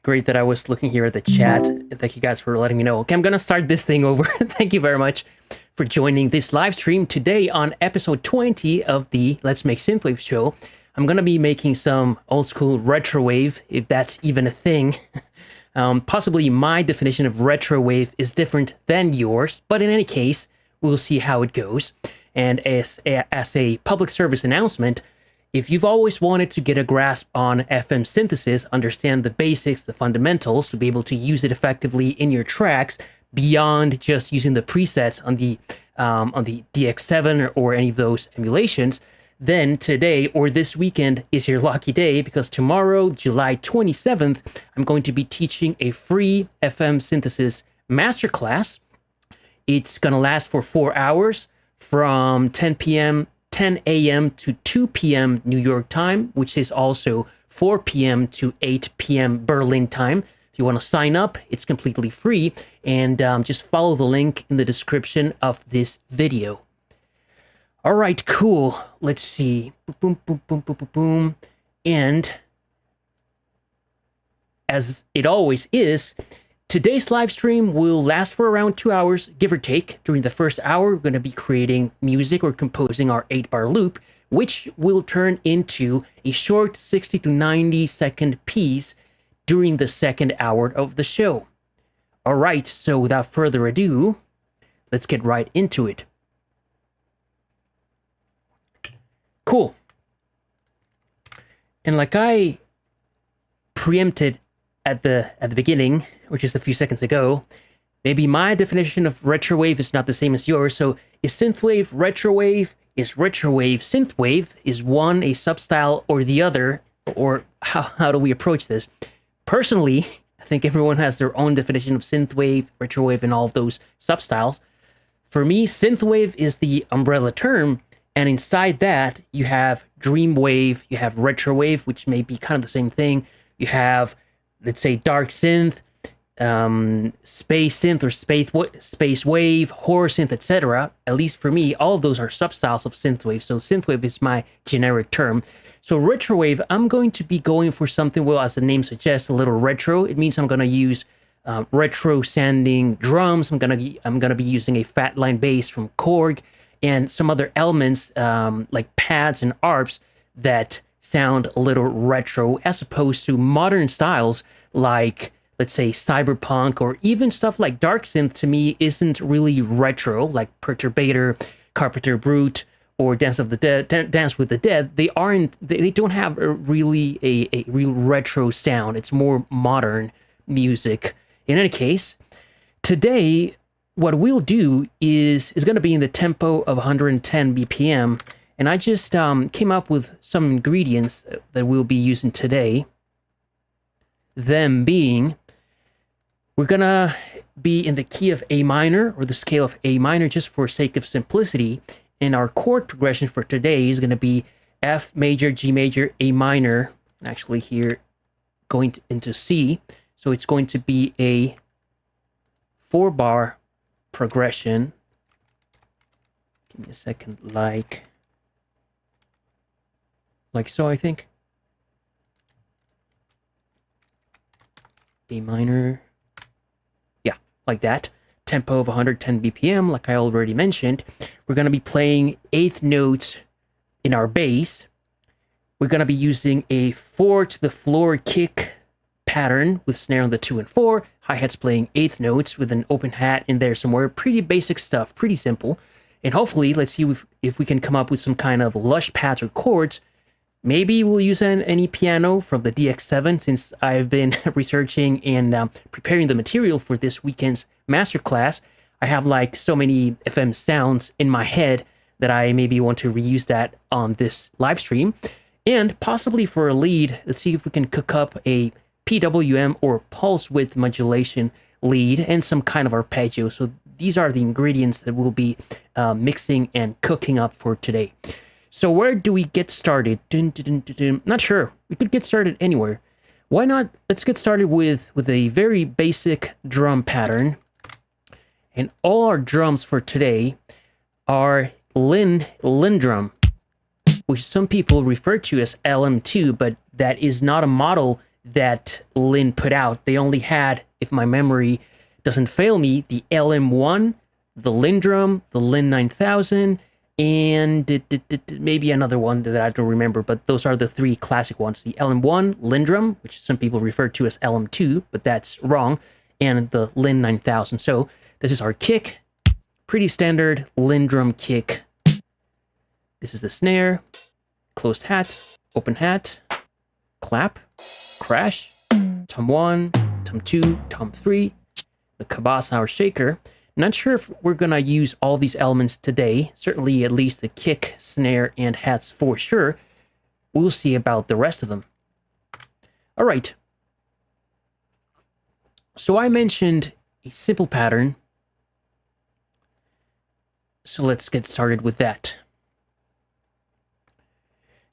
Great that I was looking here at the chat. Thank you guys for letting me know. Okay, I'm gonna start this thing over. Thank you very much for joining this live stream today on episode 20 of the Let's Make Synthwave show. I'm gonna be making some old school retrowave, if that's even a thing. Possibly my definition of retrowave is different than yours, but in any case, we'll see how it goes. And as a public service announcement, if you've always wanted to get a grasp on FM synthesis, understand the basics, the fundamentals, to be able to use it effectively in your tracks beyond just using the presets on the DX7 or any of those emulations, then today or this weekend is your lucky day, because tomorrow, July 27th, I'm going to be teaching a free FM synthesis masterclass. It's going to last for 4 hours from 10 a.m. to 2 p.m. New York time, which is also 4 p.m. to 8 p.m. Berlin time. If you want to sign up, it's completely free, and just follow the link in the description of this video. All right, cool. Let's see. Boom, boom, boom, boom, boom, boom. And as it always is, today's live stream will last for around 2 hours, give or take. During the first hour, we're going to be creating music or composing our 8-bar loop, which will turn into a short 60 to 90 second piece during the second hour of the show. All right, so without further ado, let's get right into it. Cool. And like I preempted at the beginning, or just a few seconds ago, maybe my definition of retrowave is not the same as yours. So is synthwave retrowave? Is retrowave synthwave? Is one a substyle or the other? Or how do we approach this? Personally, I think everyone has their own definition of synthwave, retrowave, and all of those substyles. For me, synthwave is the umbrella term, and inside that, you have dreamwave, you have retrowave, which may be kind of the same thing. You have, let's say, dark synth, space synth or space wave, horror synth, etc. At least for me, all of those are substyles of synthwave. So synthwave is my generic term. So retrowave, I'm going to be going for something, well, as the name suggests, a little retro. It means I'm going to use retro sounding drums. I'm gonna be using a fat line bass from Chord and some other elements like pads and arps that sound a little retro, as opposed to modern styles like, let's say, cyberpunk, or even stuff like dark synth. To me, isn't really retro, like Perturbator, Carpenter Brute, or Dance with the Dead. They don't have a real retro sound. It's more modern music. In any case, today, what we'll do is going to be in the tempo of 110 BPM, and I just came up with some ingredients that we'll be using today. Them being, we're gonna be in the key of A minor, or the scale of A minor, just for sake of simplicity, and our chord progression for today is going to be F major, G major, A minor, actually here going into C, so it's going to be a 4-bar progression. Give me a second, like so, I think. A minor, yeah, like that. Tempo of 110 BPM, like I already mentioned. We're going to be playing 8th notes in our bass. We're going to be using a 4 to the floor kick pattern with snare on the 2 and 4, hi-hats playing 8th notes with an open hat in there somewhere. Pretty basic stuff, pretty simple. And hopefully, let's see if we can come up with some kind of lush pads or chords. Maybe we'll use any piano from the DX7, since I've been researching and preparing the material for this weekend's masterclass. I have like so many FM sounds in my head that I maybe want to reuse that on this live stream. And possibly for a lead, let's see if we can cook up a PWM or pulse width modulation lead and some kind of arpeggio. So these are the ingredients that we'll be mixing and cooking up for today. So where do we get started? Not sure. We could get started anywhere. Why not? Let's get started with a very basic drum pattern. And all our drums for today are Lin drum, which some people refer to as LM2, but that is not a model that Lin put out. They only had, if my memory doesn't fail me, the LM1, the Lindrum, the Lin 9000, and maybe another one that I don't remember, but those are the three classic ones. The LM1, Lindrum, which some people refer to as LM2, but that's wrong, and the Lin 9000. So this is our kick, pretty standard Lindrum kick. This is the snare, closed hat, open hat, clap, crash, tom 1, tom 2, tom 3, the kabasa or shaker. Not sure if we're going to use all these elements today. Certainly at least the kick, snare, and hats for sure. We'll see about the rest of them. All right. So I mentioned a simple pattern. So let's get started with that.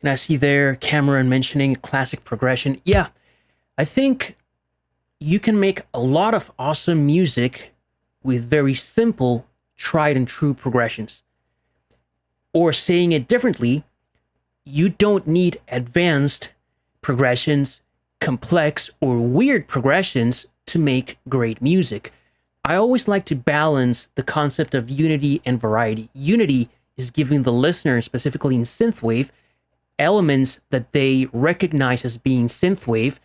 And I see there Cameron mentioning classic progression. Yeah, I think you can make a lot of awesome music with very simple, tried and true progressions. Or saying it differently, you don't need advanced progressions, complex or weird progressions to make great music. I always like to balance the concept of unity and variety. Unity is giving the listener, specifically in synthwave, elements that they recognize as being synthwave,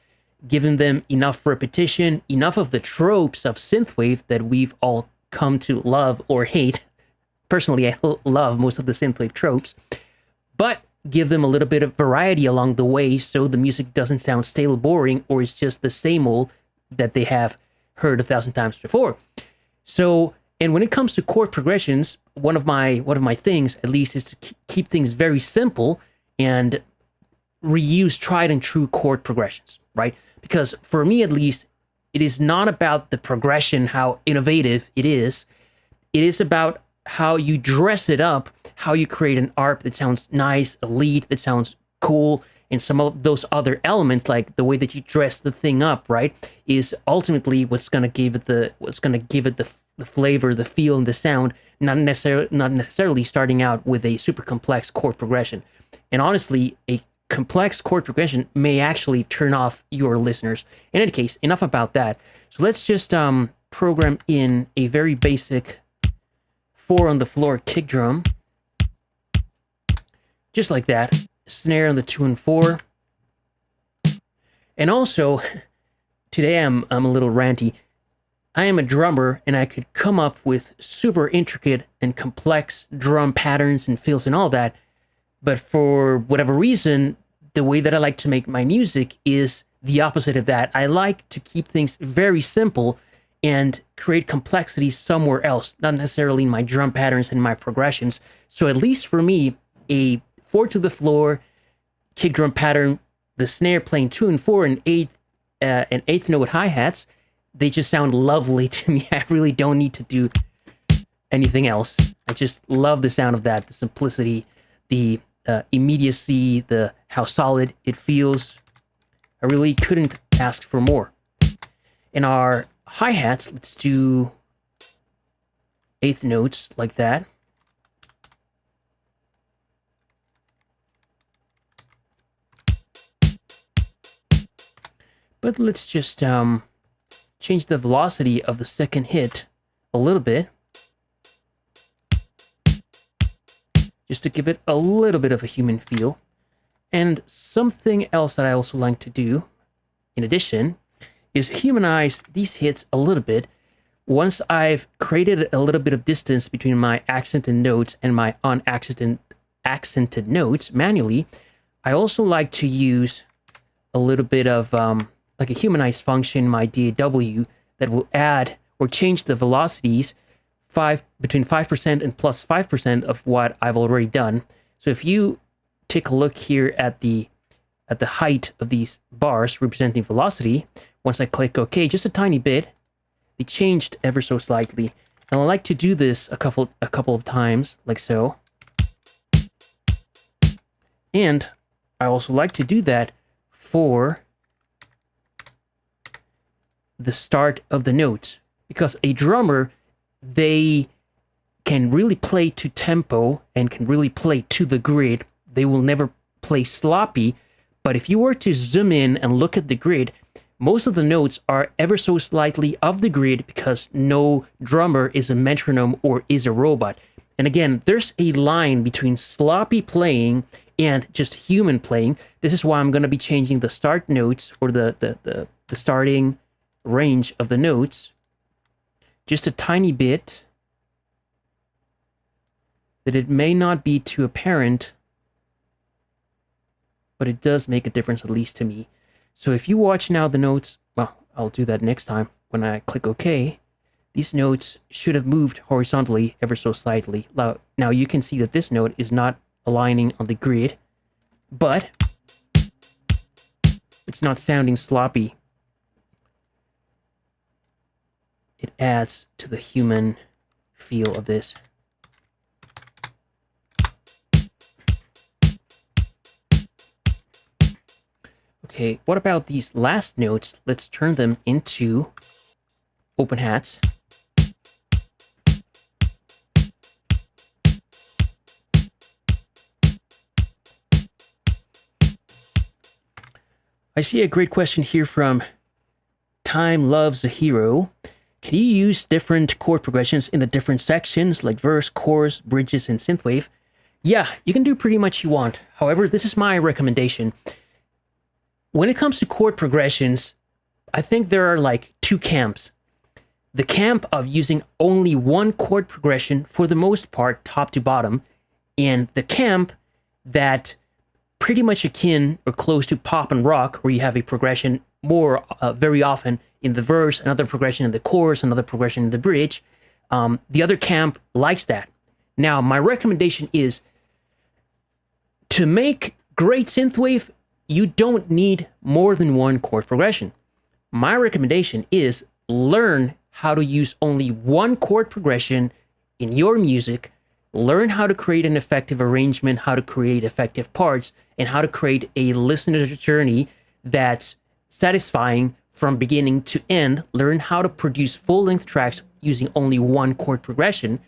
giving them enough repetition, enough of the tropes of synthwave that we've all come to love or hate. Personally, I love most of the synthwave tropes, but give them a little bit of variety along the way so the music doesn't sound stale, boring, or it's just the same old that they have heard 1,000 times before. So, and when it comes to chord progressions, one of my things, at least, is to keep things very simple and reuse tried and true chord progressions, right? Because for me, at least, it is not about the progression, how innovative it is. It is about how you dress it up, how you create an arp that sounds nice, a lead that sounds cool, and some of those other elements, like the way that you dress the thing up, right, is ultimately what's going to give it the flavor, the feel, and the sound. Not necessarily starting out with a super complex chord progression. And honestly, a complex chord progression may actually turn off your listeners. In any case, enough about that. So let's just program in a very basic 4 on the floor kick drum. Just like that. Snare on the 2 and 4. And also, today I'm a little ranty. I am a drummer and I could come up with super intricate and complex drum patterns and fills and all that. But for whatever reason, the way that I like to make my music is the opposite of that. I like to keep things very simple and create complexity somewhere else, not necessarily in my drum patterns and my progressions. So at least for me, a 4 to the floor kick drum pattern, the snare playing 2 and 4 and 8th note hi-hats, they just sound lovely to me. I really don't need to do anything else. I just love the sound of that, the simplicity, the immediacy, the how solid it feels. I really couldn't ask for more. In our hi-hats, let's do 8th notes like that. But let's just change the velocity of the second hit a little bit, just to give it a little bit of a human feel. And something else that I also like to do, in addition, is humanize these hits a little bit. Once I've created a little bit of distance between my accented notes and my unaccented notes manually, I also like to use a little bit of like a humanized function, my DAW, that will add or change the velocities between 5% and plus 5% of what I've already done. So if you take a look here at the height of these bars representing velocity, once I click OK, just a tiny bit, they changed ever so slightly. And I like to do this a couple of times, like so. And I also like to do that for the start of the notes, because a drummer, they can really play to tempo and can really play to the grid. They will never play sloppy, but if you were to zoom in and look at the grid, most of the notes are ever so slightly off the grid because no drummer is a metronome or is a robot. And again, there's a line between sloppy playing and just human playing. This is why I'm going to be changing the start notes, or the starting range of the notes, just a tiny bit, that it may not be too apparent, but it does make a difference, at least to me. So if you watch now the notes, well, I'll do that next time when I click OK. These notes should have moved horizontally ever so slightly. Now you can see that this note is not aligning on the grid, but it's not sounding sloppy. It adds to the human feel of this. Okay, what about these last notes? Let's turn them into open hats. I see a great question here from Time Loves a Hero. Can you use different chord progressions in the different sections, like verse, chorus, bridges, and synthwave? Yeah, you can do pretty much you want. However, this is my recommendation. When it comes to chord progressions, I think there are like two camps. The camp of using only one chord progression for the most part, top to bottom, and the camp that pretty much akin or close to pop and rock, where you have a progression more very often in the verse, another progression in the chorus, another progression in the bridge. The other camp likes that. Now, my recommendation is to make great synthwave, you don't need more than one chord progression. My recommendation is learn how to use only one chord progression in your music, learn how to create an effective arrangement, how to create effective parts, and how to create a listener's journey that's satisfying from beginning to end. Learn how to produce full-length tracks using only one chord progression.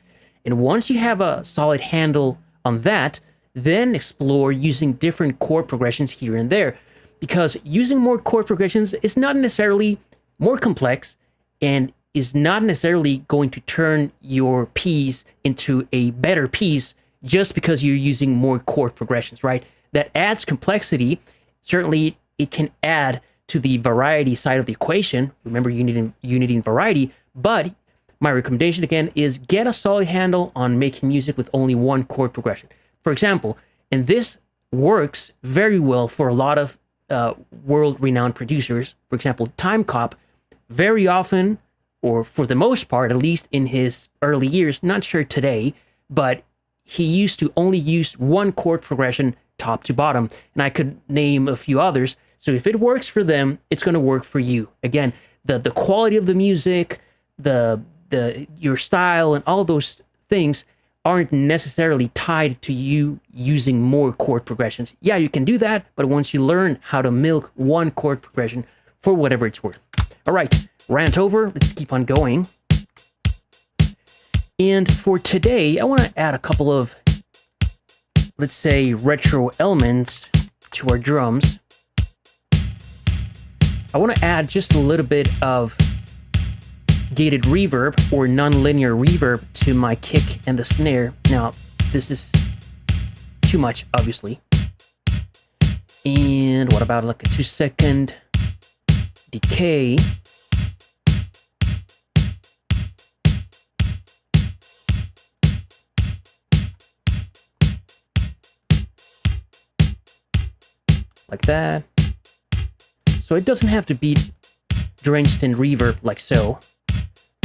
And once you have a solid handle on that, then explore using different chord progressions here and there. Because using more chord progressions is not necessarily more complex and is not necessarily going to turn your piece into a better piece just because you're using more chord progressions, right? That adds complexity. Certainly, it can add to the variety side of the equation. Remember, you need variety, but my recommendation again is get a solid handle on making music with only one chord progression. For example, and this works very well for a lot of world-renowned producers. For example, Time Cop, very often, or for the most part, at least in his early years, not sure today, but he used to only use one chord progression top to bottom. And I could name a few others. So if it works for them, it's going to work for you. Again, the quality of the music, your style, and all those things aren't necessarily tied to you using more chord progressions. Yeah, you can do that, but once you learn how to milk one chord progression for whatever it's worth. All right, rant over. Let's keep on going. And for today, I want to add a couple of, let's say, retro elements to our drums. I want to add just a little bit of gated reverb or non-linear reverb to my kick and the snare. Now, this is too much, obviously. And what about like a 2-second decay? Like that. So it doesn't have to be drenched in reverb like so.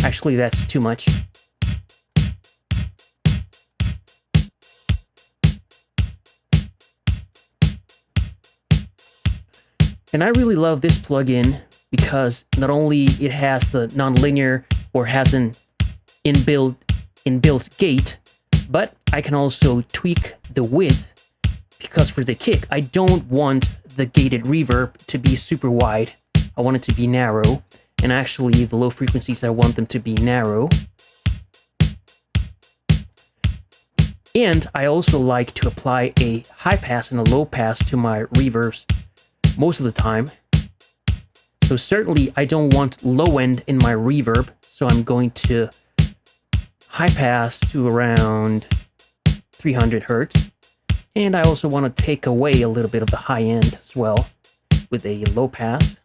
Actually, that's too much. And I really love this plugin because not only it has the nonlinear or has an inbuilt gate, but I can also tweak the width, because for the kick, I don't want the gated reverb to be super wide. I want it to be narrow. And actually, the low frequencies, I want them to be narrow. And I also like to apply a high pass and a low pass to my reverbs most of the time. So certainly I don't want low end in my reverb, so I'm going to high pass to around 300 hertz. And I also want to take away a little bit of the high end as well with a low pass.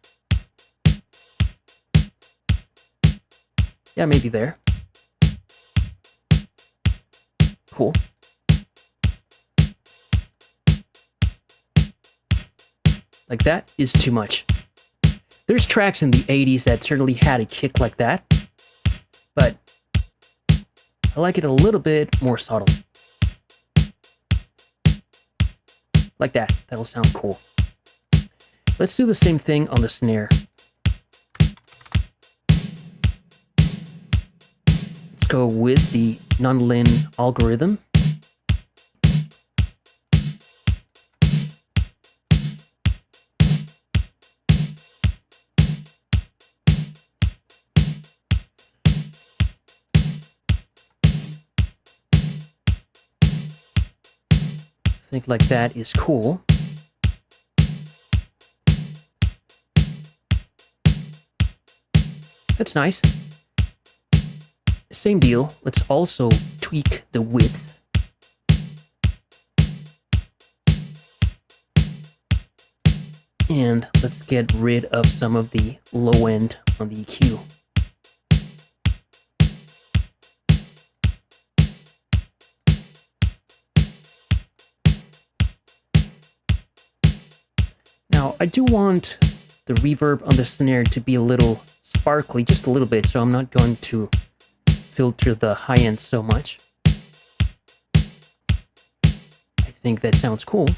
Yeah, maybe there. Cool. Like that is too much. There's tracks in the 80s that certainly had a kick like that, but I like it a little bit more subtle. Like that. That'll sound cool. Let's do the same thing on the snare. Let's go with the non-lin algorithm. I think like that is cool. That's nice. Same deal. Let's also tweak the width. And let's get rid of some of the low end on the EQ. Now, I do want the reverb on the snare to be a little sparkly, just a little bit, so I'm not going to filter the high end so much. I think that sounds cool.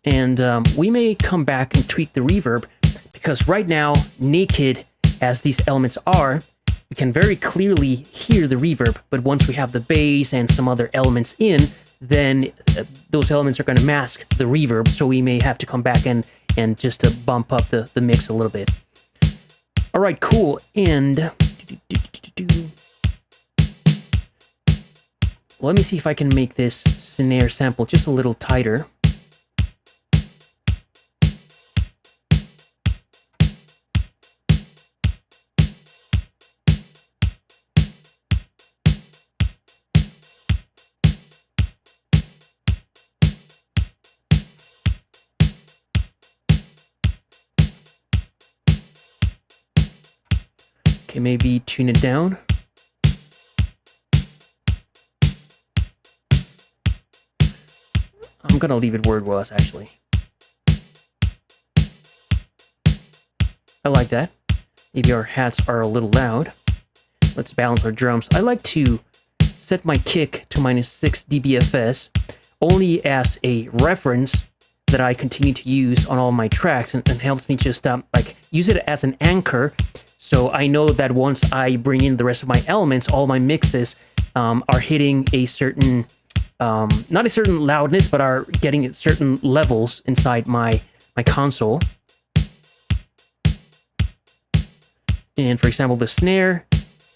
And we may come back and tweak the reverb, because right now, naked as these elements are, we can very clearly hear the reverb, but once we have the bass and some other elements in, then those elements are going to mask the reverb, so we may have to come back and just to bump up the mix a little bit. All right, cool. And let me see if I can make this snare sample just a little tighter. Okay, maybe tune it down. I'm gonna leave it where it was, actually. I like that. Maybe our hats are a little loud. Let's balance our drums. I like to set my kick to -6 dBFS only as a reference that I continue to use on all my tracks, and helps me just like use it as an anchor. So I know that once I bring in the rest of my elements, all my mixes are hitting a certain, not a certain loudness, but are getting at certain levels inside my console. And for example, the snare,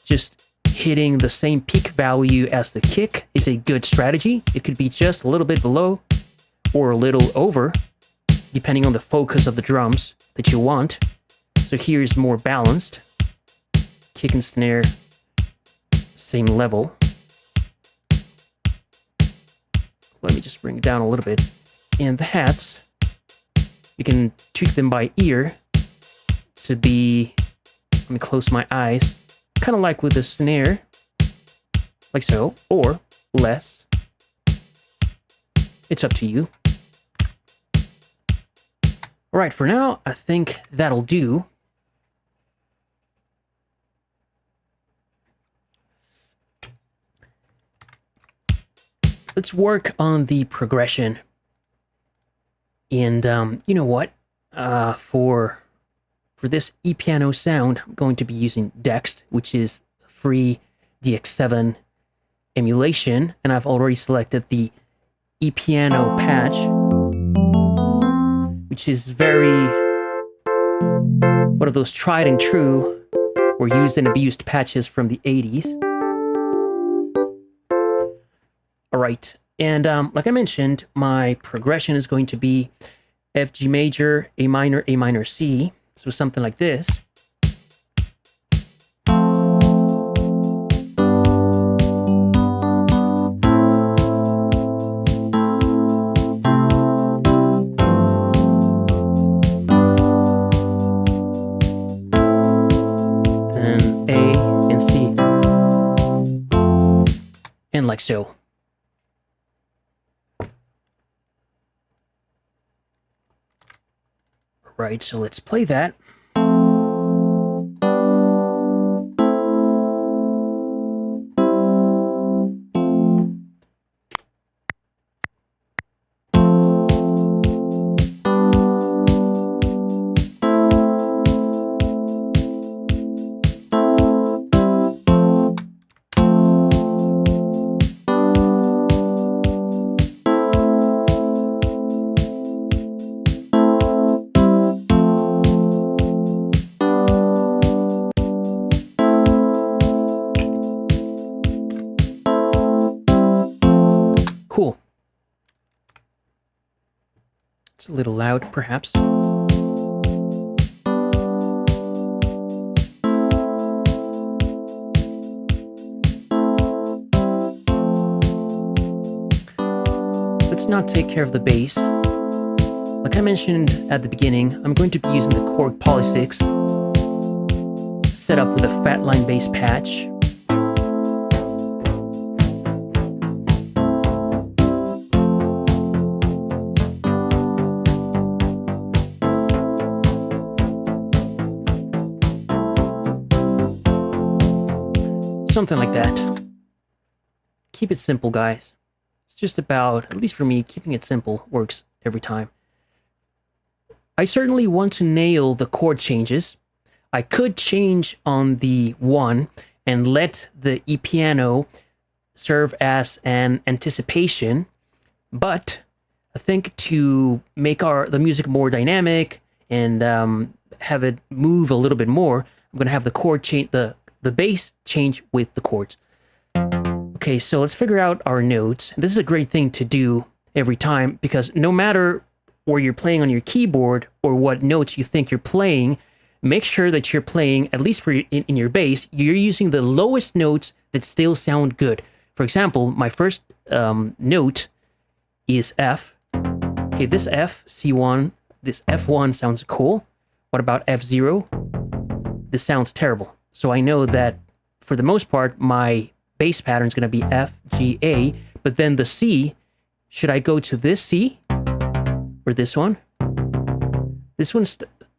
just hitting the same peak value as the kick is a good strategy. It could be just a little bit below or a little over, depending on the focus of the drums that you want. So here is more balanced. Kick and snare, same level. Let me just bring it down a little bit. And the hats, you can tweak them by ear to be, let me close my eyes, kind of like with the snare, like so, or less. It's up to you. All right, for now, I think that'll do. Let's work on the progression. And you know what? For this e-piano sound, I'm going to be using Dext, which is free DX7 emulation, and I've already selected the e-piano patch, which is very one of those tried and true or used and abused patches from the 80s. All right, and like I mentioned, my progression is going to be F, G major, A minor, C. So something like this. Then A and C. And like so. Right, so let's play that. Cool. It's a little loud, perhaps. Let's not take care of the bass. Like I mentioned at the beginning, I'm going to be using the Chord Poly 6 set up with a fat line bass patch. Something like that. Keep it simple, guys. It's just about, at least for me, keeping it simple works every time. I certainly want to nail the chord changes. I could change on the 1 and let the E-piano serve as an anticipation, but I think to make the music more dynamic and have it move a little bit more, I'm going to have the chord change, the bass change with the chords. Okay, so let's figure out our notes. This is a great thing to do every time because no matter where you're playing on your keyboard or what notes you think you're playing, make sure that you're playing, at least for in your bass, you're using the lowest notes that still sound good. For example, my first note is F. Okay, this F, C1, this F1 sounds cool. What about F0? This sounds terrible. So I know that for the most part, my bass pattern is going to be F, G, A, but then the C, should I go to this C or this one? This one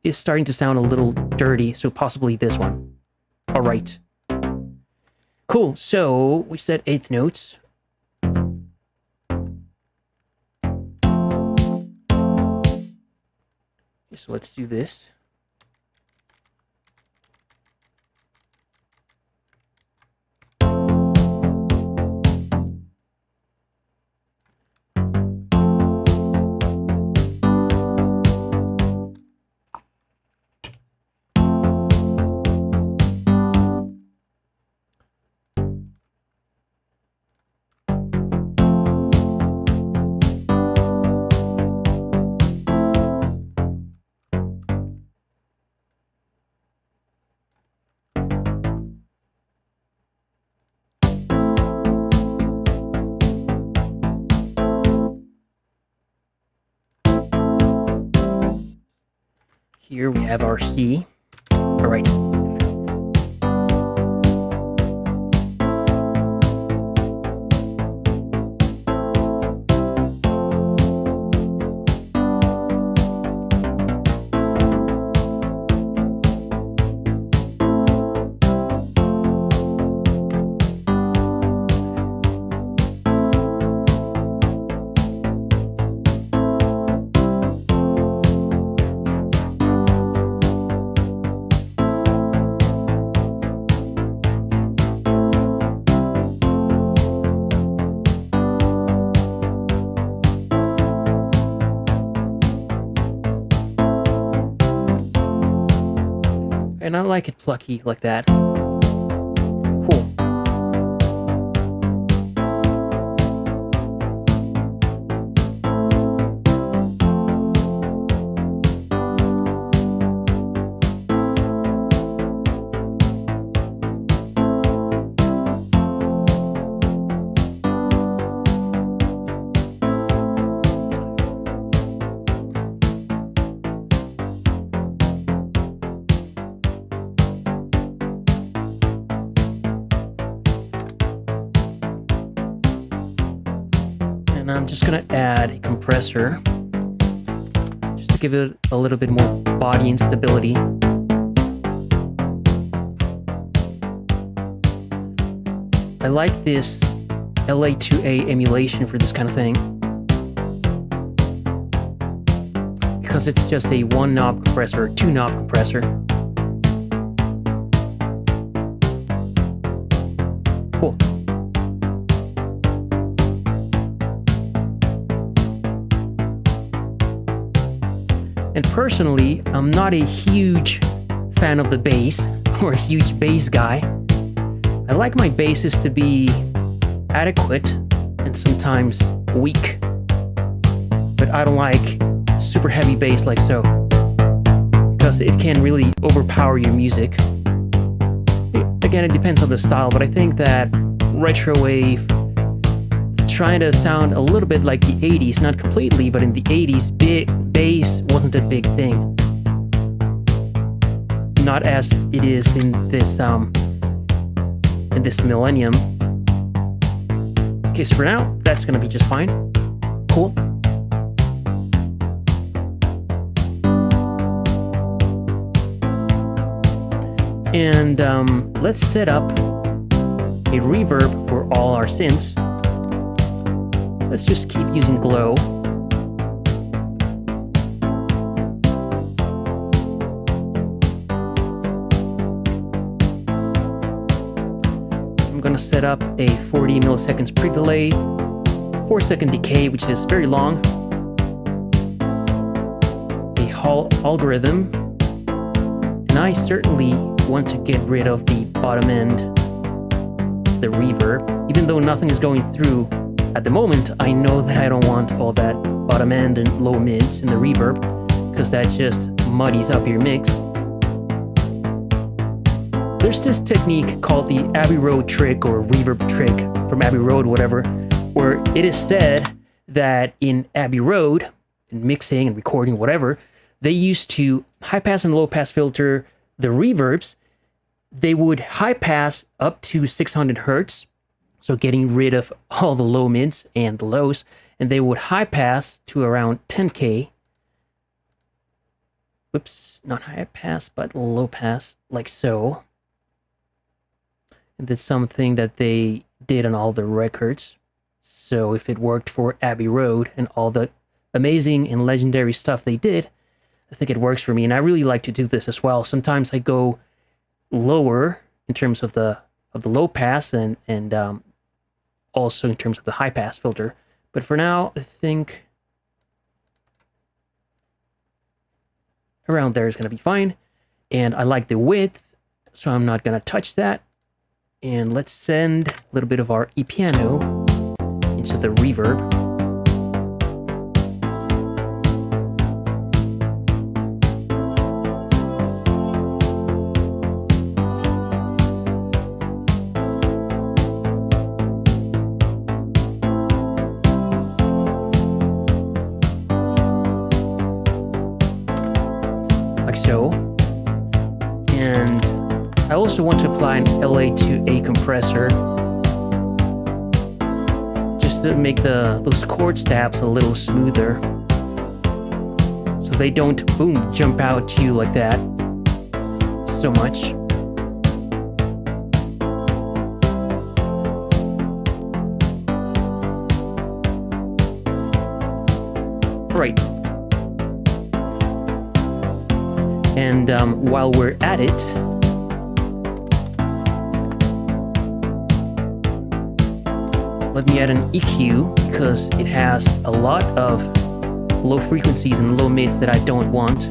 is starting to sound a little dirty, so possibly this one. All right. Cool, so we said eighth notes. So let's do this. Here we have our C. All right. And I like it plucky like that. Cool. I'm just gonna add a compressor just to give it a little bit more body and stability. I like this LA2A emulation for this kind of thing because it's just a 1-knob compressor or 2-knob compressor. Cool. And personally, I'm not a huge fan of the bass or a huge bass guy. I like my basses to be adequate and sometimes weak, but I don't like super heavy bass like so, because it can really overpower your music. Again, it depends on the style, but I think that Retrowave trying to sound a little bit like the 80s, not completely, but in the 80s, bass wasn't a big thing. Not as it is in this millennium. Okay, so for now, that's gonna be just fine. Cool. And let's set up a reverb for all our synths. Let's just keep using glow. I'm gonna set up a 40 milliseconds pre-delay, 4-second decay, which is very long, a Hall algorithm, and I certainly want to get rid of the bottom end, the reverb. Even though nothing is going through at the moment, I know that I don't want all that bottom end and low mids in the reverb, because that just muddies up your mix. There's this technique called the Abbey Road trick or reverb trick from Abbey Road, whatever, where it is said that in Abbey Road, in mixing and recording, whatever, they used to high pass and low pass filter the reverbs. They would high pass up to 600 hertz, so getting rid of all the low mids and the lows, and they would high pass to around 10K. Whoops, not high pass, but low pass, like so. And that's something that they did on all the records. So if it worked for Abbey Road and all the amazing and legendary stuff they did, I think it works for me. And I really like to do this as well. Sometimes I go lower in terms of the low pass and also in terms of the high pass filter. But for now, I think around there is going to be fine. And I like the width, so I'm not going to touch that. And let's send a little bit of our E-piano into the reverb. Like so. And I also want to apply an LA2A compressor just to make those chord stabs a little smoother, so they don't boom jump out to you like that so much. Right. And while we're at it, let me add an EQ, because it has a lot of low frequencies and low mids that I don't want.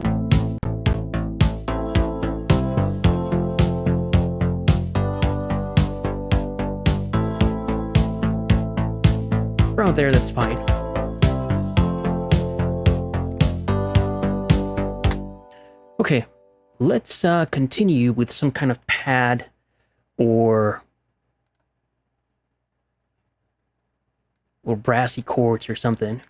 Around there, that's fine. Okay, let's continue with some kind of pad or brassy chords or something.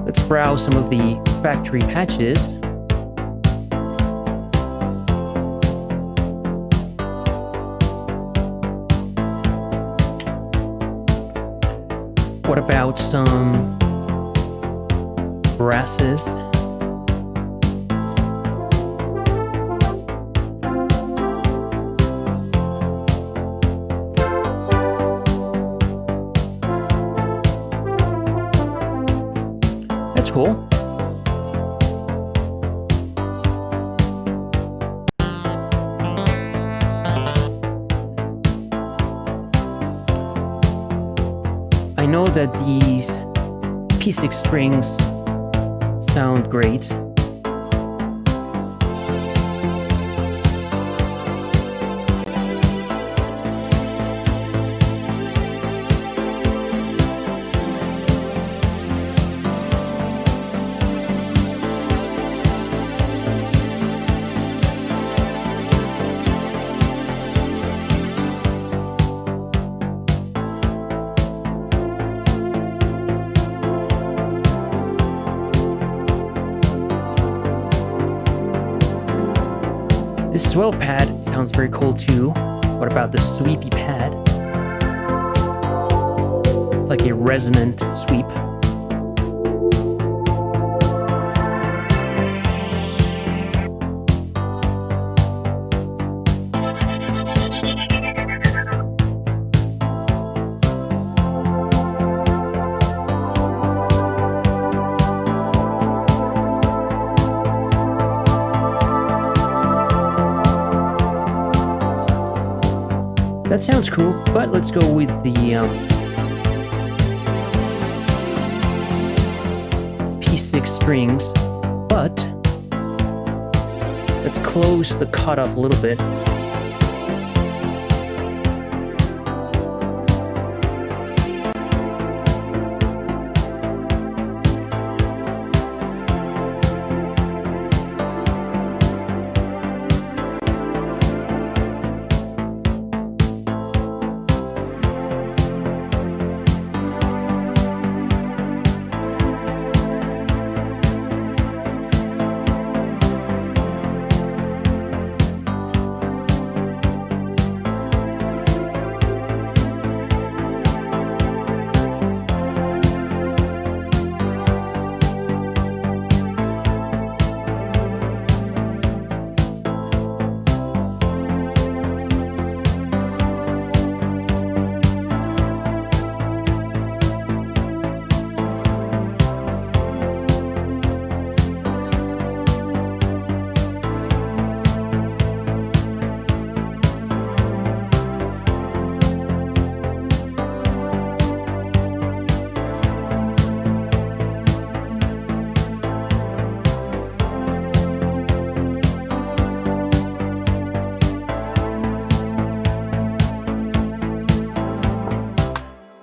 Let's browse some of the factory patches. out some brasses. That's cool. I know that these P6 strings sound great. This swell pad sounds very cool too. What about the sweepy pad? It's like a resonant sweep. That sounds cool, but let's go with the P6 strings, but let's close the cutoff a little bit.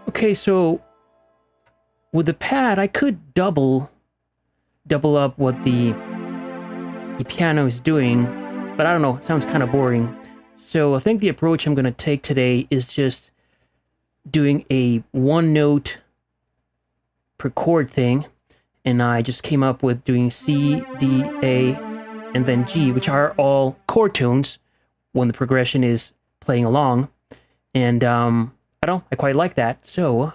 Okay, so with the pad, I could double up what the piano is doing, but I don't know, it sounds kind of boring. So I think the approach I'm going to take today is just doing a one note per chord thing, and I just came up with doing C, D, A, and then G, which are all chord tones when the progression is playing along. And I quite like that. So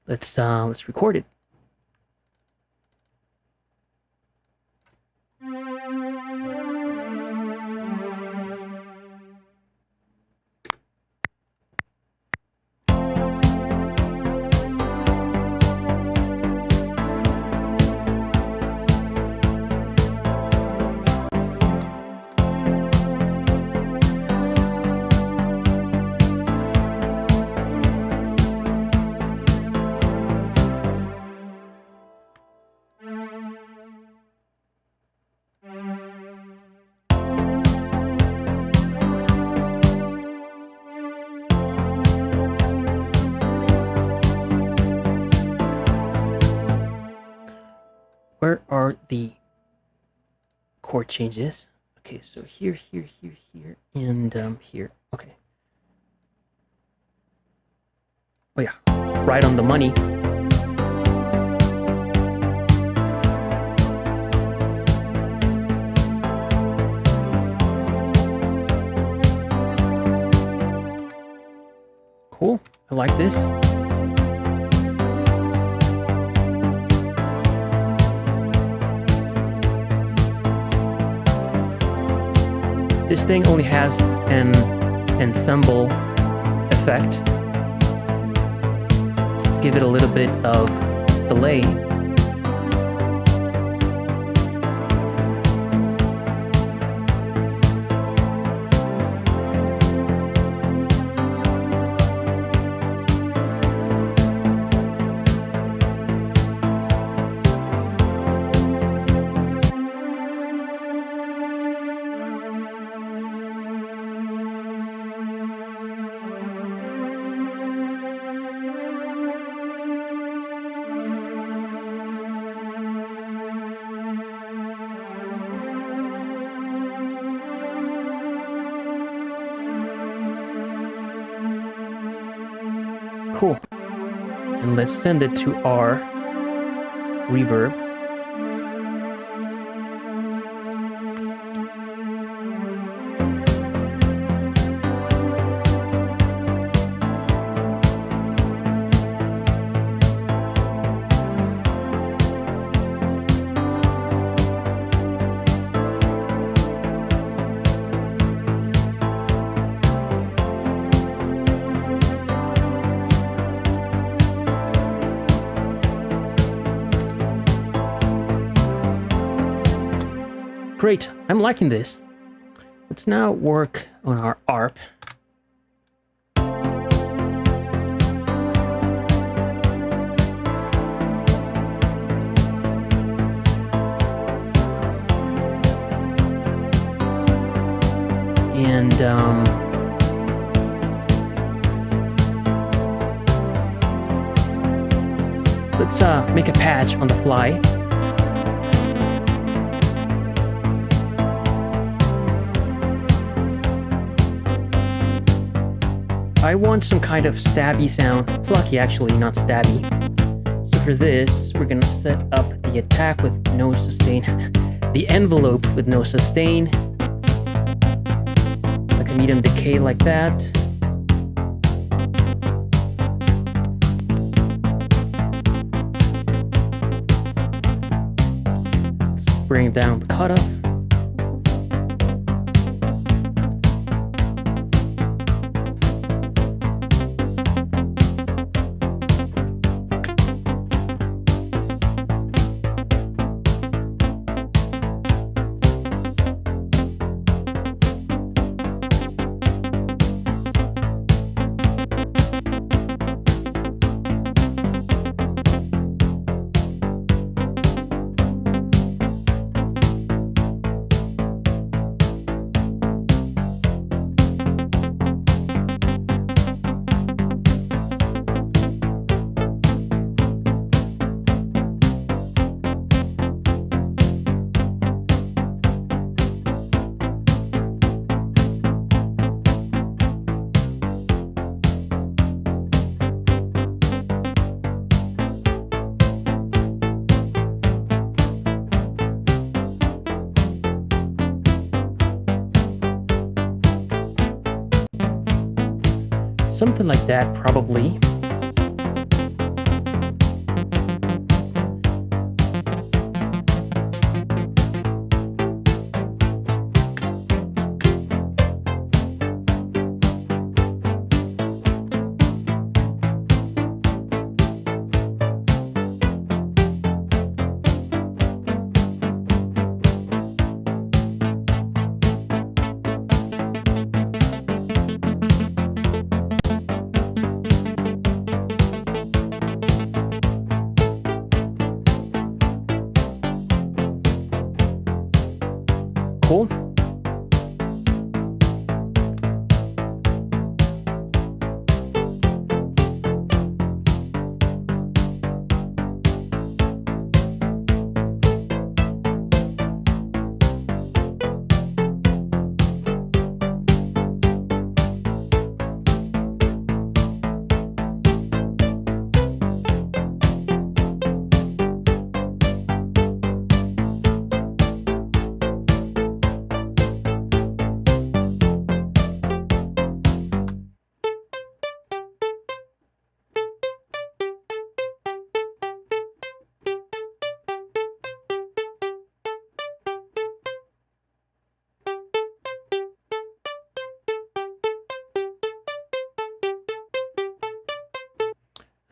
let's record it. Where are the chord changes? Okay, so here, and here. Okay. Oh yeah, right on the money. Cool. I like this. This thing only has an ensemble effect. Let's give it a little bit of delay. Cool. And let's send it to our reverb. Great, I'm liking this. Let's now work on our ARP. And let's make a patch on the fly. I want some kind of stabby sound, plucky actually, not stabby. So for this, we're gonna set up the attack with no sustain, the envelope with no sustain, like a medium decay like that. Let's bring down the cutoff. Something like that, probably. Cool.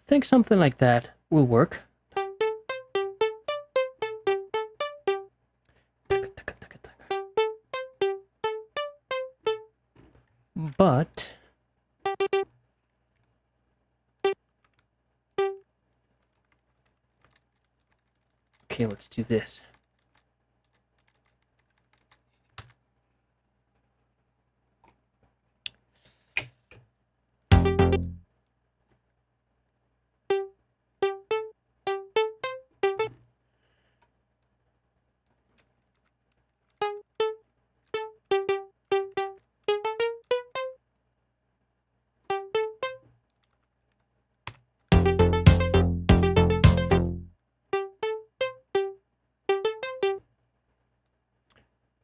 think something like that will work. But okay, let's do this.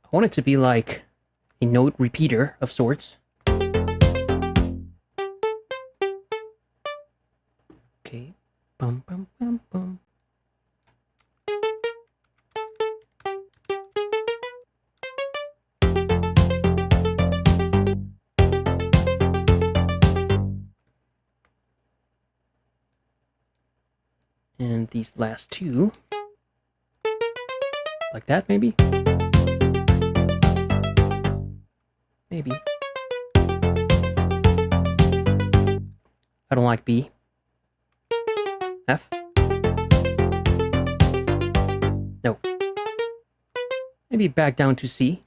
I want it to be like a note repeater of sorts. Okay. Bum, bum, bum, bum. And these last two, like that maybe? Maybe. I don't like B. F. No. Maybe back down to C.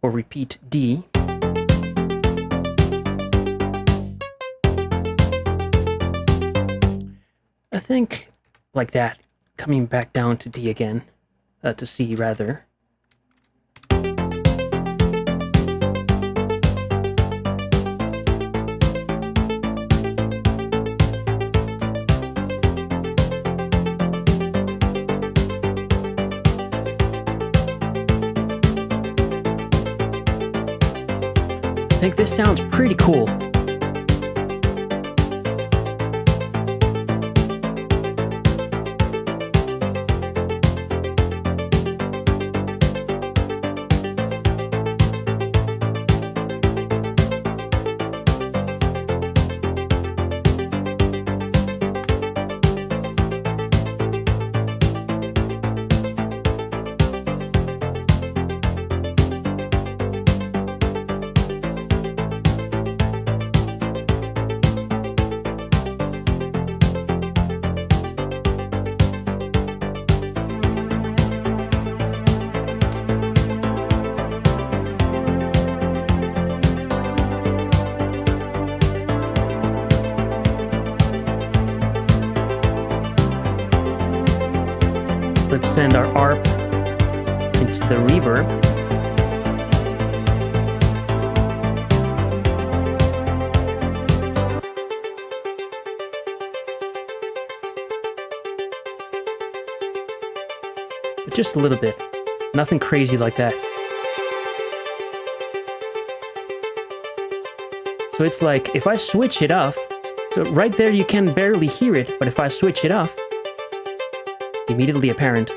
Or repeat D. I think like that, coming back down to D again, to C rather. I think this sounds pretty cool. Let's send our arp into the reverb. But just a little bit. Nothing crazy like that. So it's like, if I switch it off, so right there you can barely hear it, but if I switch it off, immediately apparent.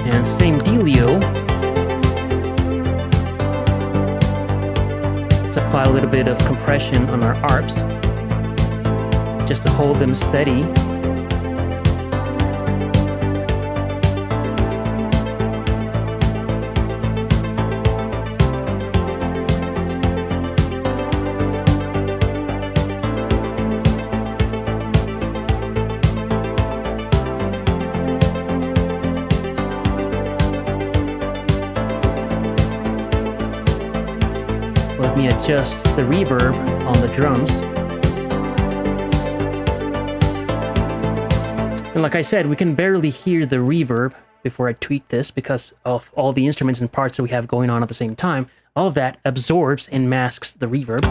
And same dealio. Let's apply a little bit of compression on our arps, just to hold them steady. Let me adjust the reverb on the drums. And like I said, we can barely hear the reverb before I tweak this because of all the instruments and parts that we have going on at the same time. All of that absorbs and masks the reverb.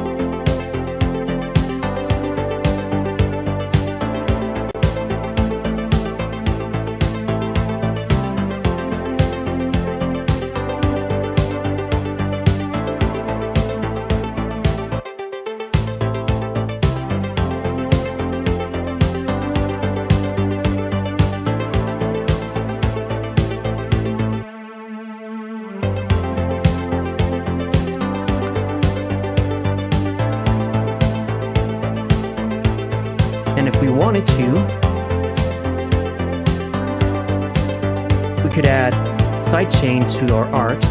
chain to our arcs.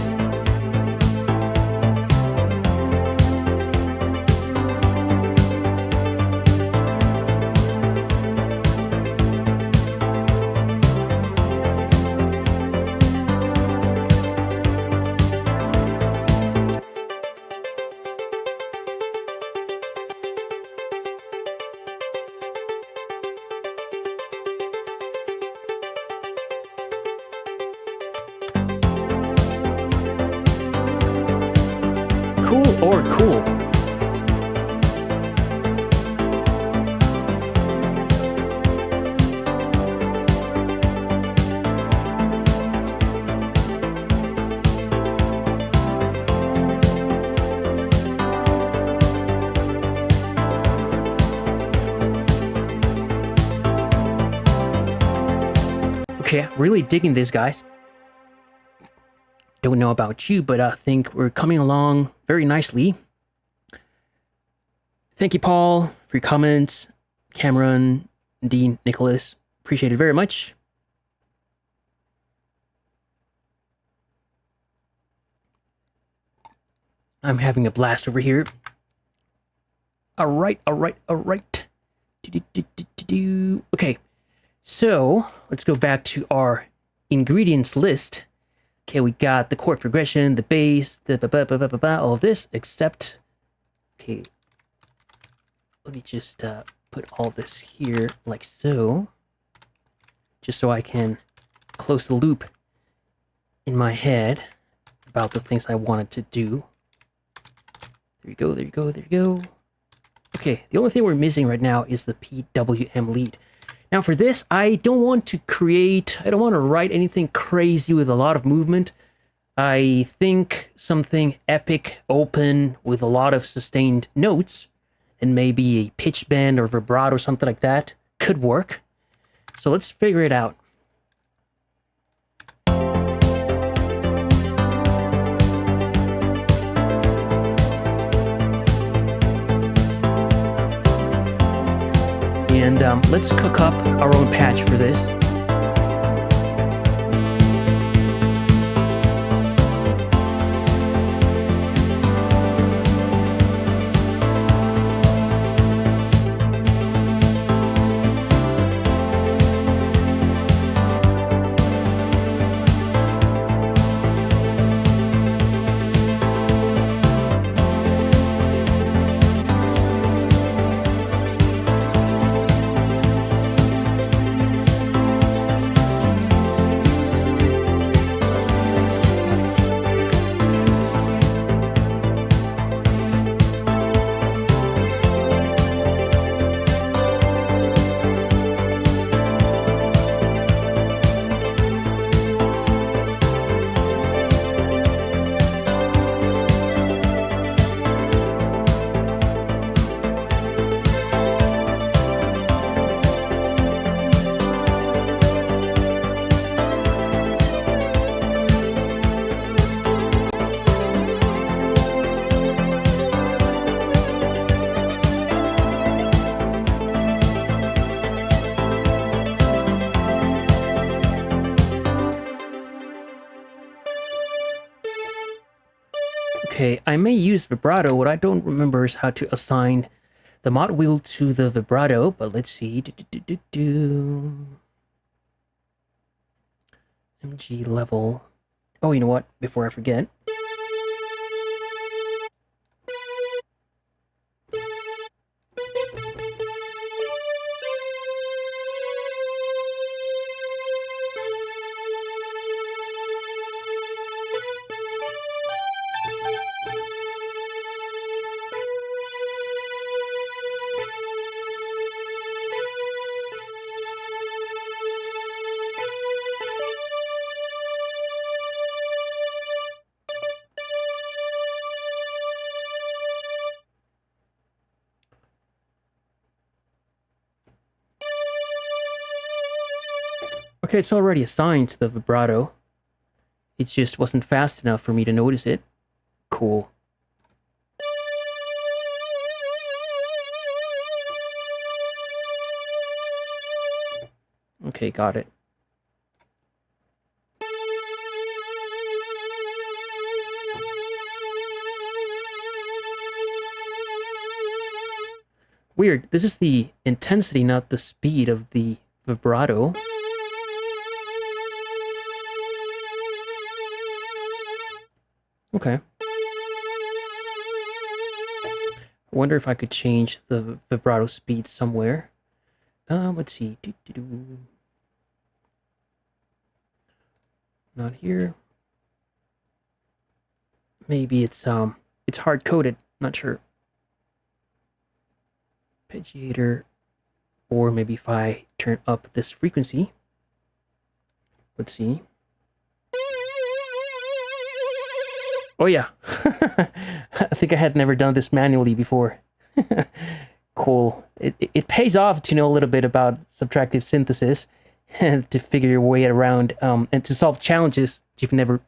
Cool or cool? Okay, really digging this, guys. Don't know about you, but I think we're coming along very nicely. Thank you, Paul, for your comments. Cameron, Dean, Nicholas, appreciate it very much. I'm having a blast over here. All right. Okay, so let's go back to our ingredients list. Okay, we got the chord progression, the bass, all of this, except, okay, let me just put all this here like so, just so I can close the loop in my head about the things I wanted to do. There you go. Okay, the only thing we're missing right now is the PWM lead. Now for this, I don't want to write anything crazy with a lot of movement. I think something epic, open, with a lot of sustained notes, and maybe a pitch bend or vibrato or something like that could work. So let's figure it out. And let's cook up our own patch for this. Okay, I may use vibrato. What I don't remember is how to assign the mod wheel to the vibrato, but let's see. MG level. Oh, you know what? Before I forget. Okay, it's already assigned to the vibrato. It just wasn't fast enough for me to notice it. Cool. Okay, got it. Weird. This is the intensity, not the speed of the vibrato. Okay. I wonder if I could change the vibrato speed somewhere. Let's see. Not here. Maybe it's hard coded. Not sure. Arpeggiator, or maybe if I turn up this frequency. Let's see. Oh yeah. I think I had never done this manually before. Cool. It pays off to know a little bit about subtractive synthesis and to figure your way around and to solve challenges you've never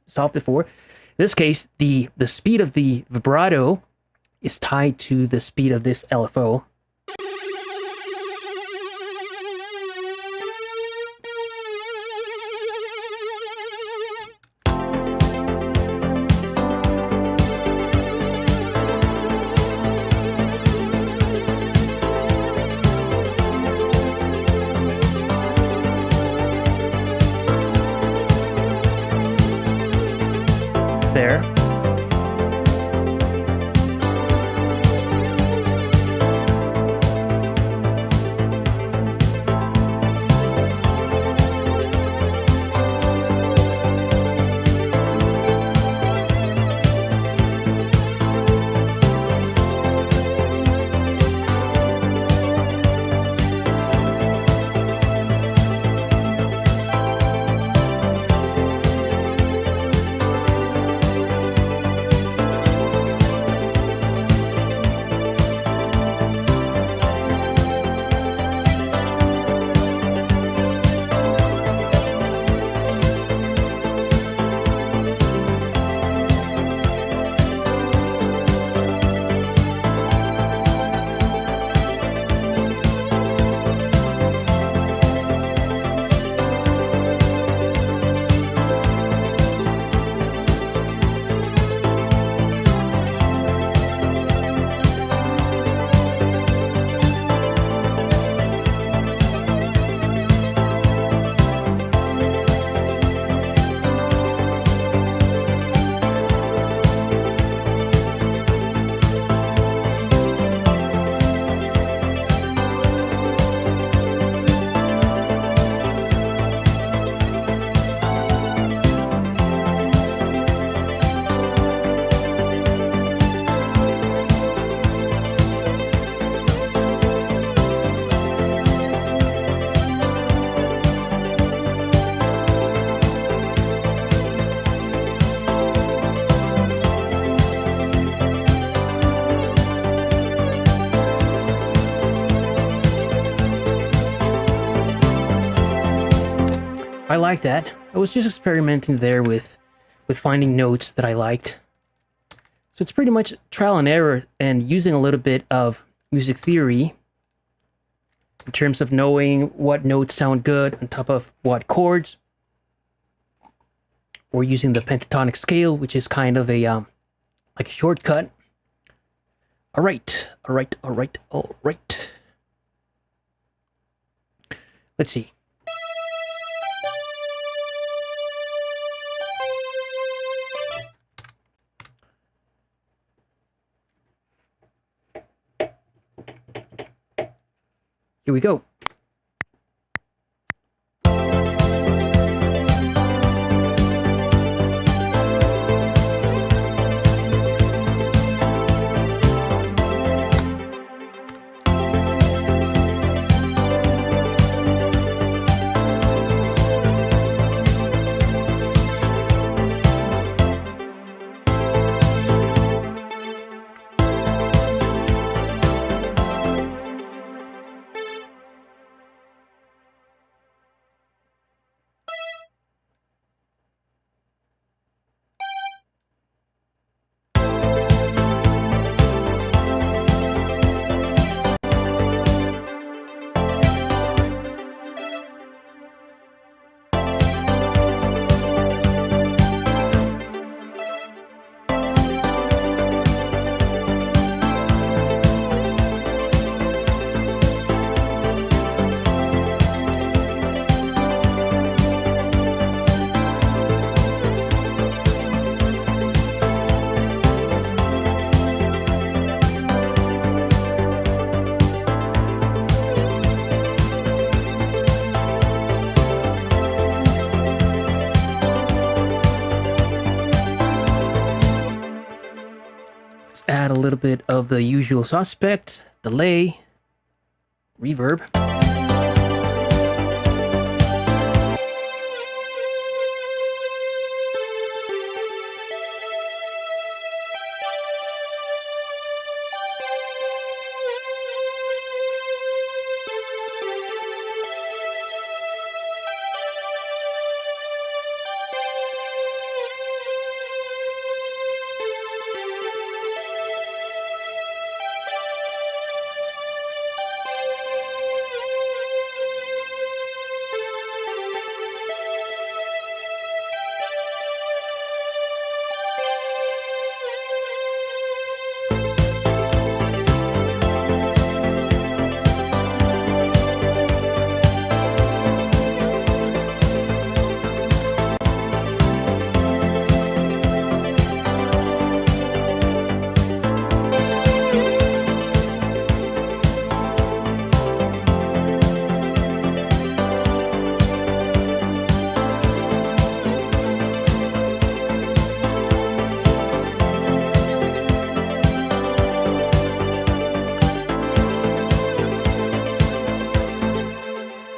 solved before. In this case, the speed of the vibrato is tied to the speed of this LFO. There. I like that. I was just experimenting there with finding notes that I liked. So it's pretty much trial and error and using a little bit of music theory in terms of knowing what notes sound good on top of what chords, or using the pentatonic scale, which is kind of a like a shortcut. All right. Let's see. Here we go. Let's add a little bit of the usual suspect, delay, reverb.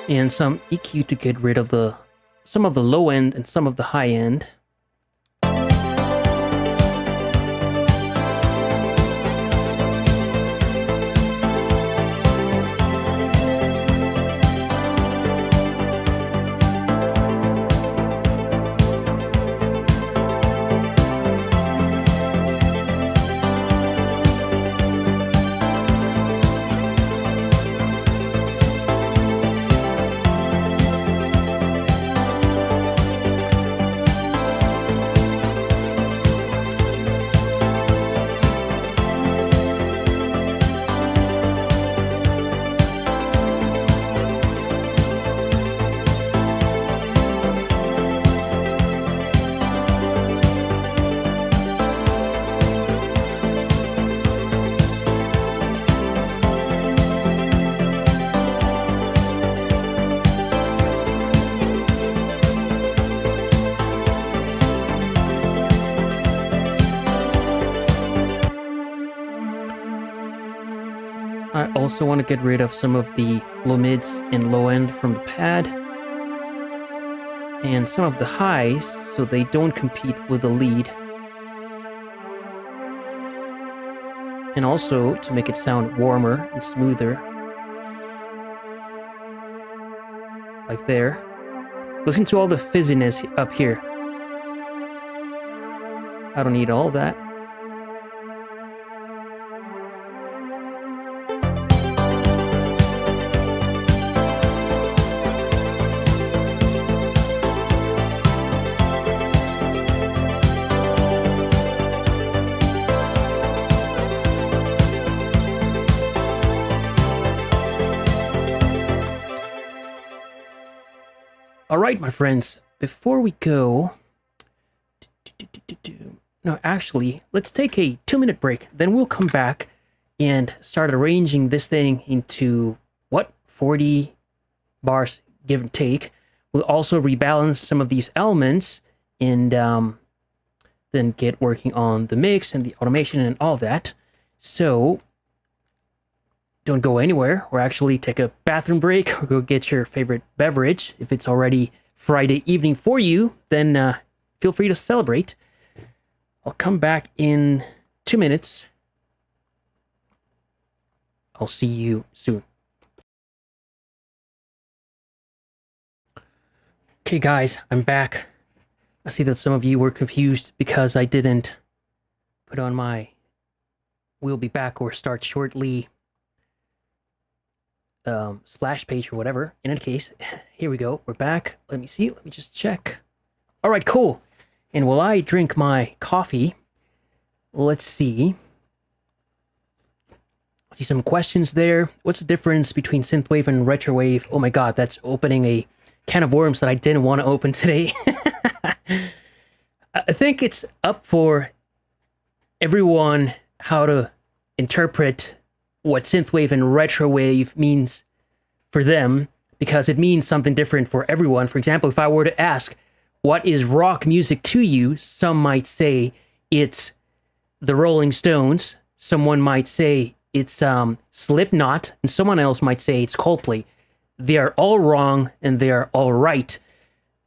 And some EQ to get rid of some of the low end and some of the high end. I also want to get rid of some of the low mids and low end from the pad, and some of the highs so they don't compete with the lead, and also to make it sound warmer and smoother, like there. Listen to all the fizziness up here. I don't need all that. All right, my friends, before we go, no, actually, let's take a 2-minute break. Then we'll come back and start arranging this thing into, 40 bars, give and take. We'll also rebalance some of these elements and then get working on the mix and the automation and all that. So don't go anywhere, or actually take a bathroom break, or go get your favorite beverage. If it's already Friday evening for you, then feel free to celebrate. I'll come back in 2 minutes. I'll see you soon. Okay guys, I'm back. I see that some of you were confused because I didn't put on my "We'll be back" or "Start shortly" splash page or whatever. In any case, here we go. We're back. Let me see. Let me just check. All right, cool. And while I drink my coffee, let's see. I see some questions there. What's the difference between synthwave and retrowave? Oh my god, that's opening a can of worms that I didn't want to open today. I think it's up for everyone how to interpret what synthwave and retrowave means for them, because it means something different for everyone. For example, if I were to ask, what is rock music to you? Some might say it's the Rolling Stones, someone might say it's Slipknot, and someone else might say it's Coldplay. They are all wrong and they are all right.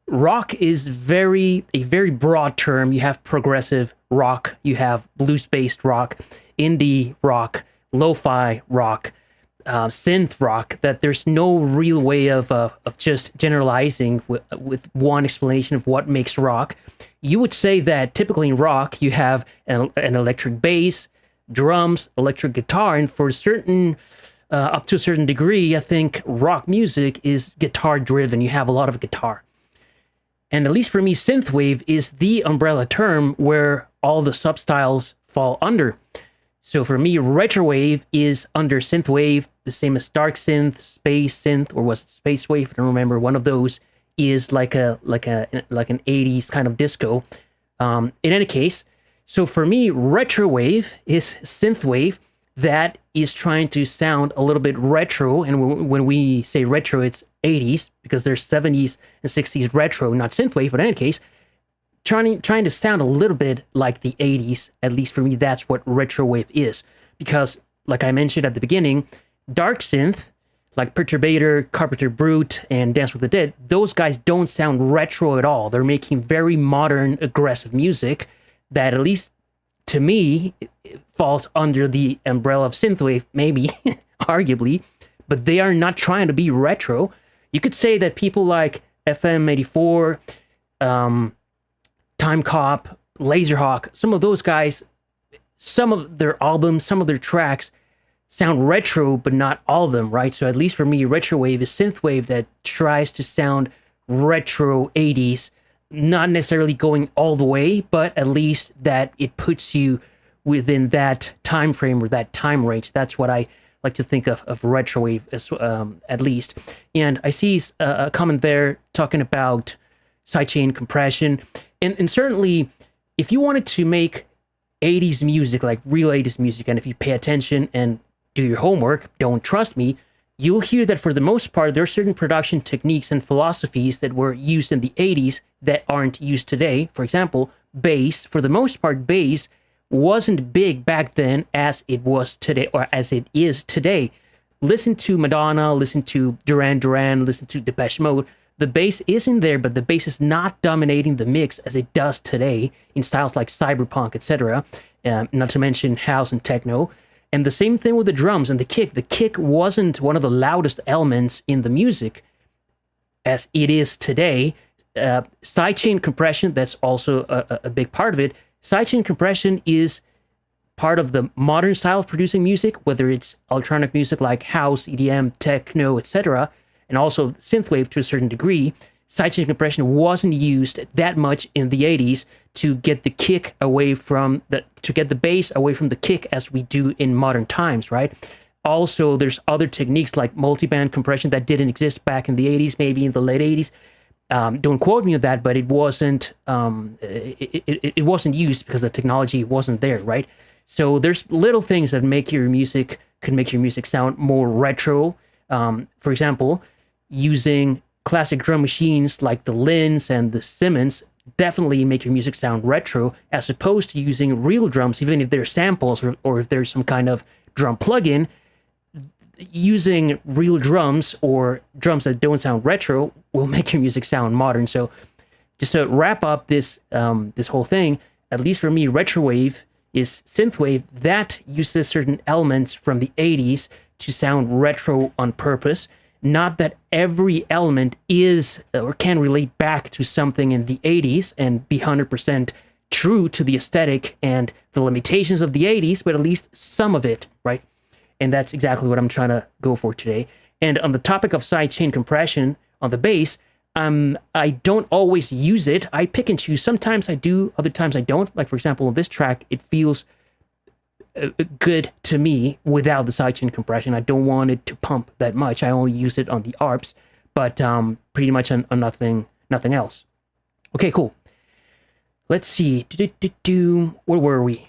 Rock is a very broad term. You have progressive rock, you have blues-based rock, indie rock, lo-fi rock, synth rock. That there's no real way of just generalizing with one explanation of what makes rock. You would say that typically in rock you have an electric bass, drums, electric guitar, and for certain up to a certain degree, I think rock music is guitar driven. You have a lot of guitar. And at least for me, synthwave is the umbrella term where all the substyles fall under. So for me, retrowave is under synthwave, the same as dark synth, space synth, or was it space wave? I don't remember. One of those is like an 80s kind of disco. In any case, so for me, retrowave is synthwave that is trying to sound a little bit retro. And when we say retro, it's 80s because there's 70s and 60s retro, not synthwave, but in any case, trying to sound a little bit like the 80s. At least for me, that's what retrowave is. Because, like I mentioned at the beginning, dark synth, like Perturbator, Carpenter Brute, and Dance with the Dead, those guys don't sound retro at all. They're making very modern, aggressive music that, at least to me, falls under the umbrella of synthwave, maybe, arguably, but they are not trying to be retro. You could say that people like FM84, Time Cop, Laserhawk, some of those guys, some of their albums, some of their tracks sound retro, but not all of them, right? So at least for me, retrowave is synthwave that tries to sound retro 80s, not necessarily going all the way, but at least that it puts you within that time frame or that time range. That's what I like to think of retrowave as, at least. And I see a comment there talking about sidechain compression. And certainly, if you wanted to make 80s music, like real 80s music, and if you pay attention and do your homework, don't trust me, you'll hear that for the most part, there are certain production techniques and philosophies that were used in the 80s that aren't used today. For example, bass. For the most part, bass wasn't big back then as it was today, or as it is today. Listen to Madonna, listen to Duran Duran, listen to Depeche Mode. The bass is in there, but the bass is not dominating the mix as it does today in styles like cyberpunk, etc. Not to mention house and techno. And the same thing with the drums and the kick. The kick wasn't one of the loudest elements in the music as it is today. Sidechain compression, that's also a big part of it. Sidechain compression is part of the modern style of producing music, whether it's electronic music like house, EDM, techno, etc., and also synthwave to a certain degree. Sidechain compression wasn't used that much in the 80s to get the kick away from to get the bass away from the kick as we do in modern times, right? Also, there's other techniques like multiband compression that didn't exist back in the 80s, maybe in the late 80s. Don't quote me on that, but it wasn't it wasn't used because the technology wasn't there, right? So there's little things that could make your music sound more retro. For example, using classic drum machines like the Linz and the Simmons definitely make your music sound retro, as opposed to using real drums, even if they're samples or if there's some kind of drum plugin. Using real drums or drums that don't sound retro will make your music sound modern. So just to wrap up this whole thing, at least for me, retrowave is synthwave that uses certain elements from the 80s to sound retro on purpose. Not that every element is or can relate back to something in the 80s and be 100% true to the aesthetic and the limitations of the 80s, but at least some of it, right? And that's exactly what I'm trying to go for today. And on the topic of sidechain compression on the bass, I don't always use it. I pick and choose. Sometimes I do, other times I don't. Like, for example, on this track, it feels good to me without the sidechain compression. I don't want it to pump that much. I only use it on the arps, but pretty much on nothing else. Okay, cool. Let's see. Where were we?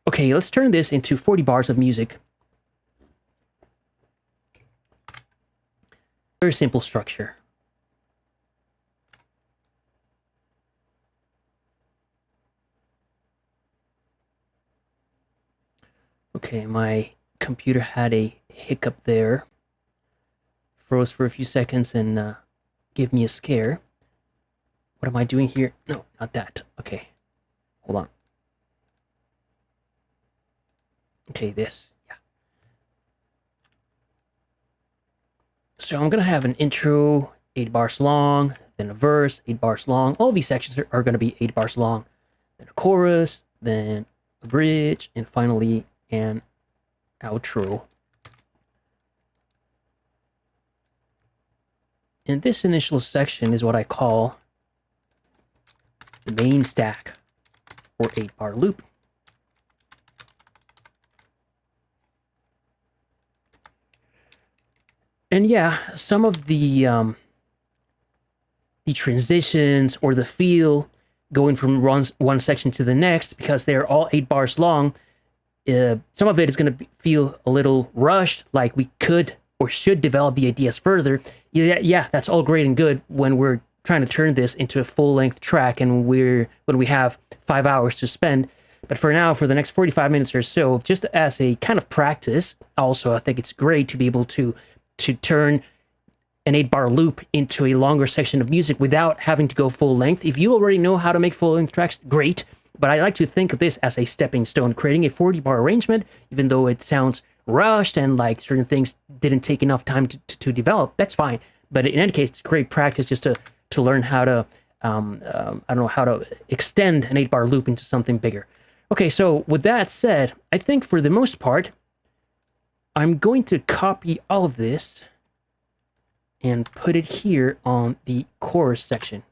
Okay, let's turn this into 40 bars of music. Very simple structure. Okay, my computer had a hiccup there. Froze for a few seconds and gave me a scare. What am I doing here? No, not that. Okay, hold on. Okay, this. Yeah. So I'm gonna have an intro, 8 bars long, then a verse, 8 bars long. All of these sections are gonna be 8 bars long. Then a chorus, then a bridge, and finally an outro. And this initial section is what I call the main stack, or 8-bar loop. And yeah, some of the transitions or the feel going from one section to the next, because they're all 8 bars long, some of it is going to feel a little rushed, like we could or should develop the ideas further. Yeah, that's all great and good when we're trying to turn this into a full-length track and when we have 5 hours to spend. But for now, for the next 45 minutes or so, just as a kind of practice, also, I think it's great to be able to turn an 8-bar loop into a longer section of music without having to go full length. If you already know how to make full-length tracks, great. But I like to think of this as a stepping stone, creating a 40-bar arrangement, even though it sounds rushed and like certain things didn't take enough time to develop. That's fine. But in any case, it's great practice just to learn how to, I don't know, how to extend an 8-bar loop into something bigger. Okay, so with that said, I think for the most part, I'm going to copy all of this and put it here on the chorus section,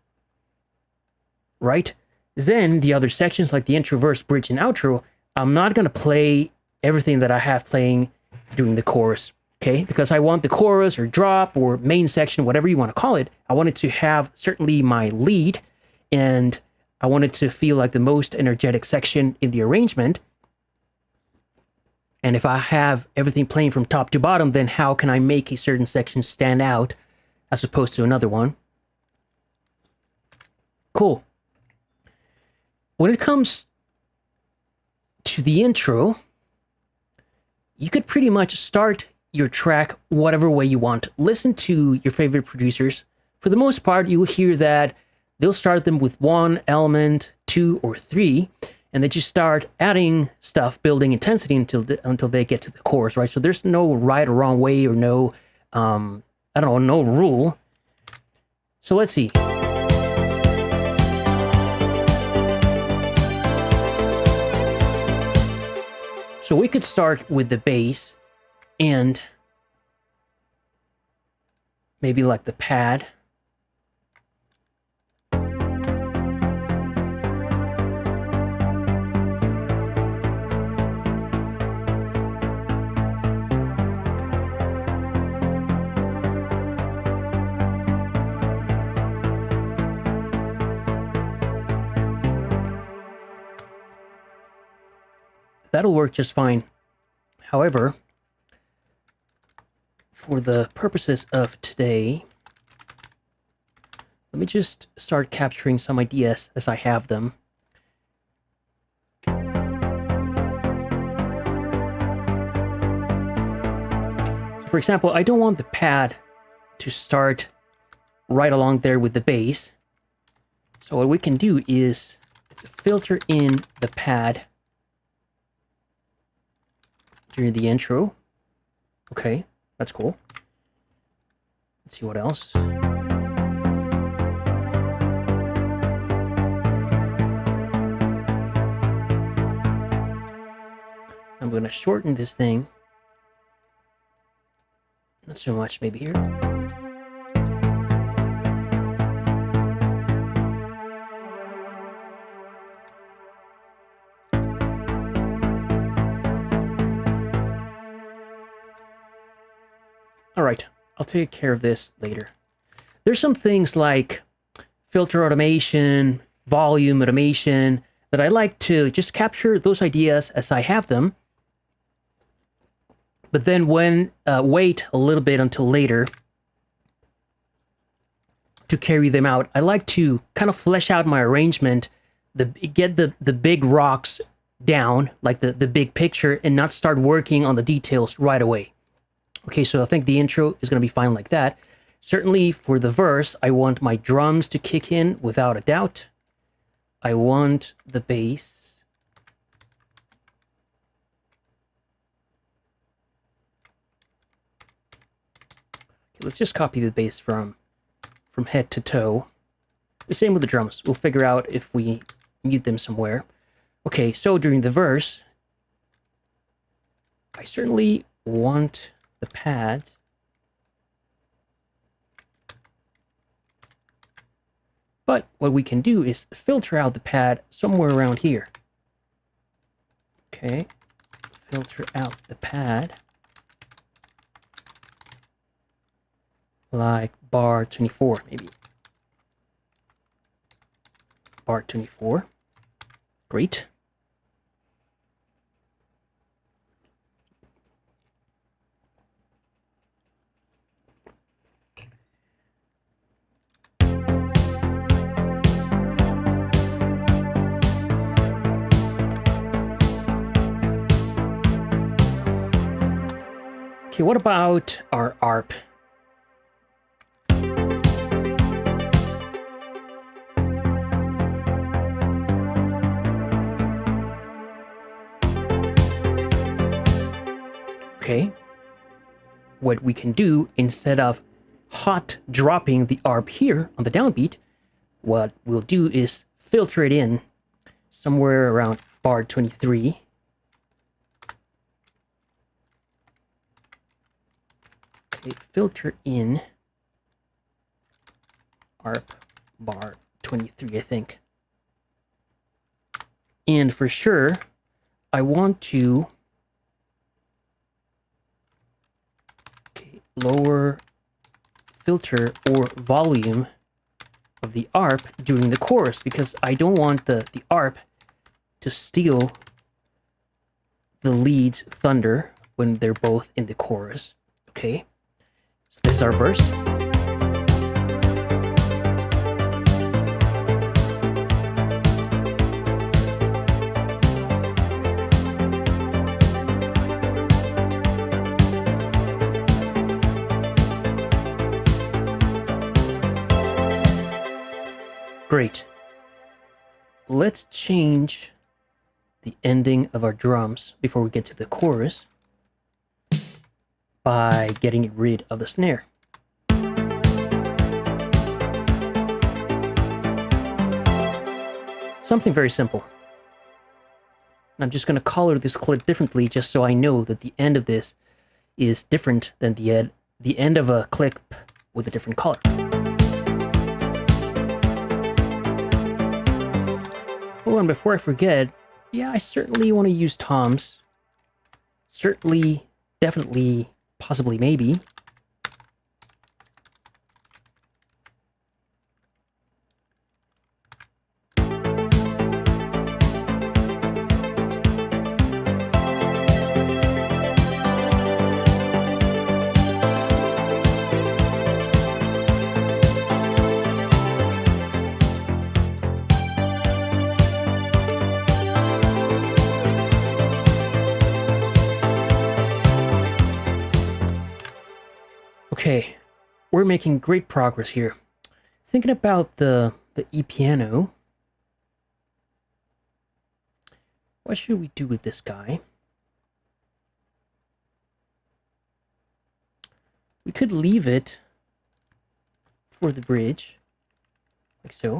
right? Then the other sections like the intro, verse, bridge, and outro, I'm not going to play everything that I have playing during the chorus, okay? Because I want the chorus or drop or main section, whatever you want to call it, I want it to have certainly my lead, and I want it to feel like the most energetic section in the arrangement. And if I have everything playing from top to bottom, then how can I make a certain section stand out as opposed to another one? Cool. When it comes to the intro, you could pretty much start your track whatever way you want. Listen to your favorite producers. For the most part, you'll hear that they'll start them with 1 element, 2, or 3, and they just start adding stuff, building intensity until they get to the chorus, right? So there's no right or wrong way or no, no rule. So let's see. So we could start with the bass and maybe like the pad. That'll work just fine. However, for the purposes of today, let me just start capturing some ideas as I have them. So for example, I don't want the pad to start right along there with the bass. So what we can do is let's filter in the pad during the intro. Okay, that's cool. Let's see what else. I'm going to shorten this thing. Not so much, maybe here. All right, I'll take care of this later. There's some things like filter automation, volume automation, that I like to just capture those ideas as I have them. But then wait a little bit until later to carry them out. I like to kind of flesh out my arrangement, get the big rocks down, like the big picture, and not start working on the details right away. Okay, so I think the intro is going to be fine like that. Certainly for the verse, I want my drums to kick in without a doubt. I want the bass. Okay, let's just copy the bass from head to toe. The same with the drums. We'll figure out if we mute them somewhere. Okay, so during the verse, I certainly want the pads. But what we can do is filter out the pad somewhere around here. Okay, filter out the pad. Like bar 24, maybe. Bar 24. Great. Okay, what about our ARP? Okay, what we can do, instead of hot dropping the ARP here on the downbeat, what we'll do is filter it in somewhere around bar 23. Okay, filter in ARP bar 23, I think. And for sure, I want to lower filter or volume of the ARP during the chorus, because I don't want the ARP to steal the lead's thunder when they're both in the chorus. Okay, so this is our verse. Great. Let's change the ending of our drums before we get to the chorus by getting rid of the snare. Something very simple. And I'm just going to color this clip differently just so I know that the end of this is different than the end of a clip with a different color. Oh, and before I forget, yeah, I certainly want to use toms. Certainly, definitely, possibly, maybe. Okay, we're making great progress here. Thinking about the E-piano, what should we do with this guy? We could leave it for the bridge, like so.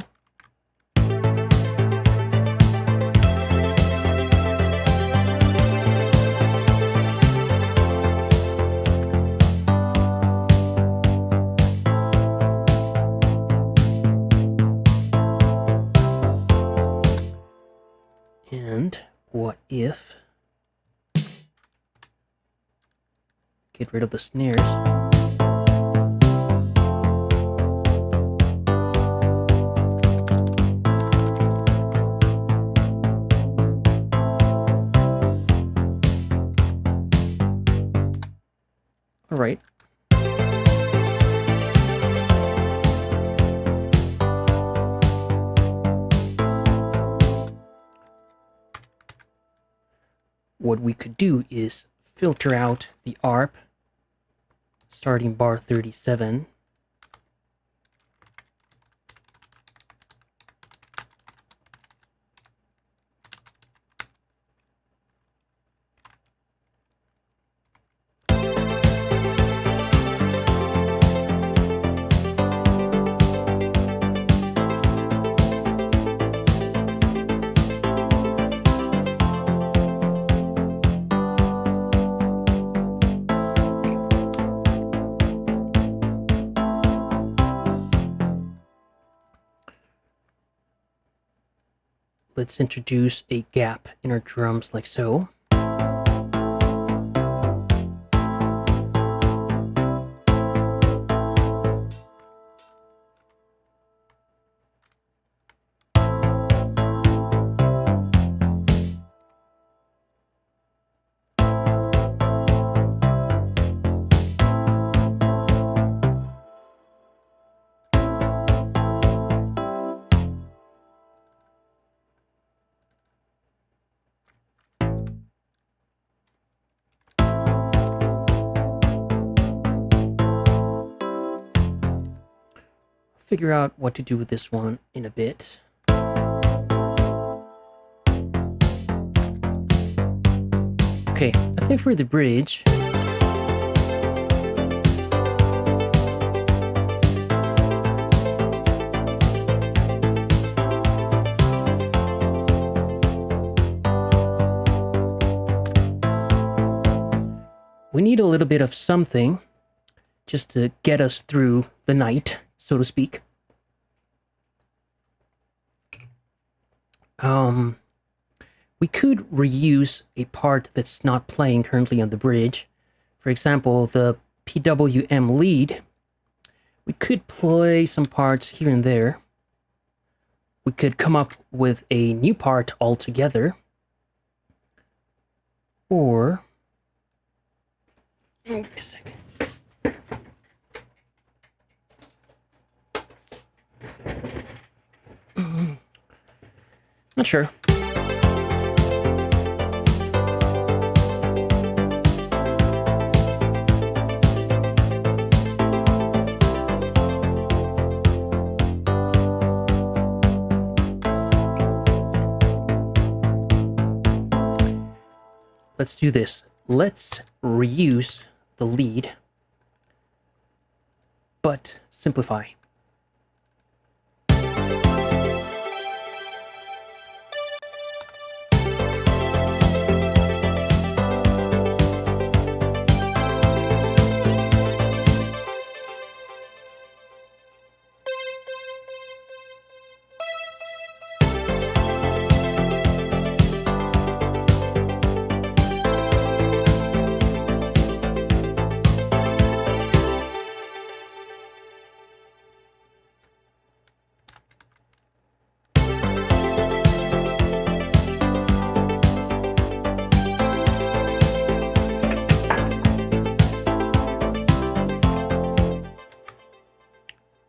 And what if get rid of the snares? All right. what we could do is filter out the ARP starting bar 37. Let's introduce a gap in our drums like so. Figure out what to do with this one in a bit. Okay, I think for the bridge, we need a little bit of something just to get us through the night, so to speak. We could reuse a part that's not playing currently on the bridge. For example, the PWM lead. We could play some parts here and there. We could come up with a new part altogether. Or... wait a second. Not sure. Let's do this. Let's reuse the lead, but simplify.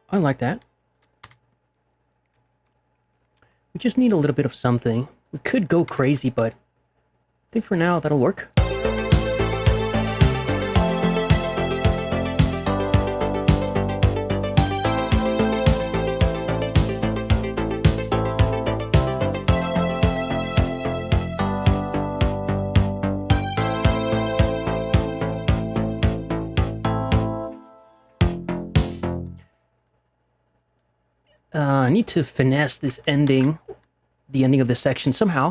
I like that. We just need a little bit of something. We could go crazy, but I think for now that'll work. I need to finesse this ending, the ending of this section somehow.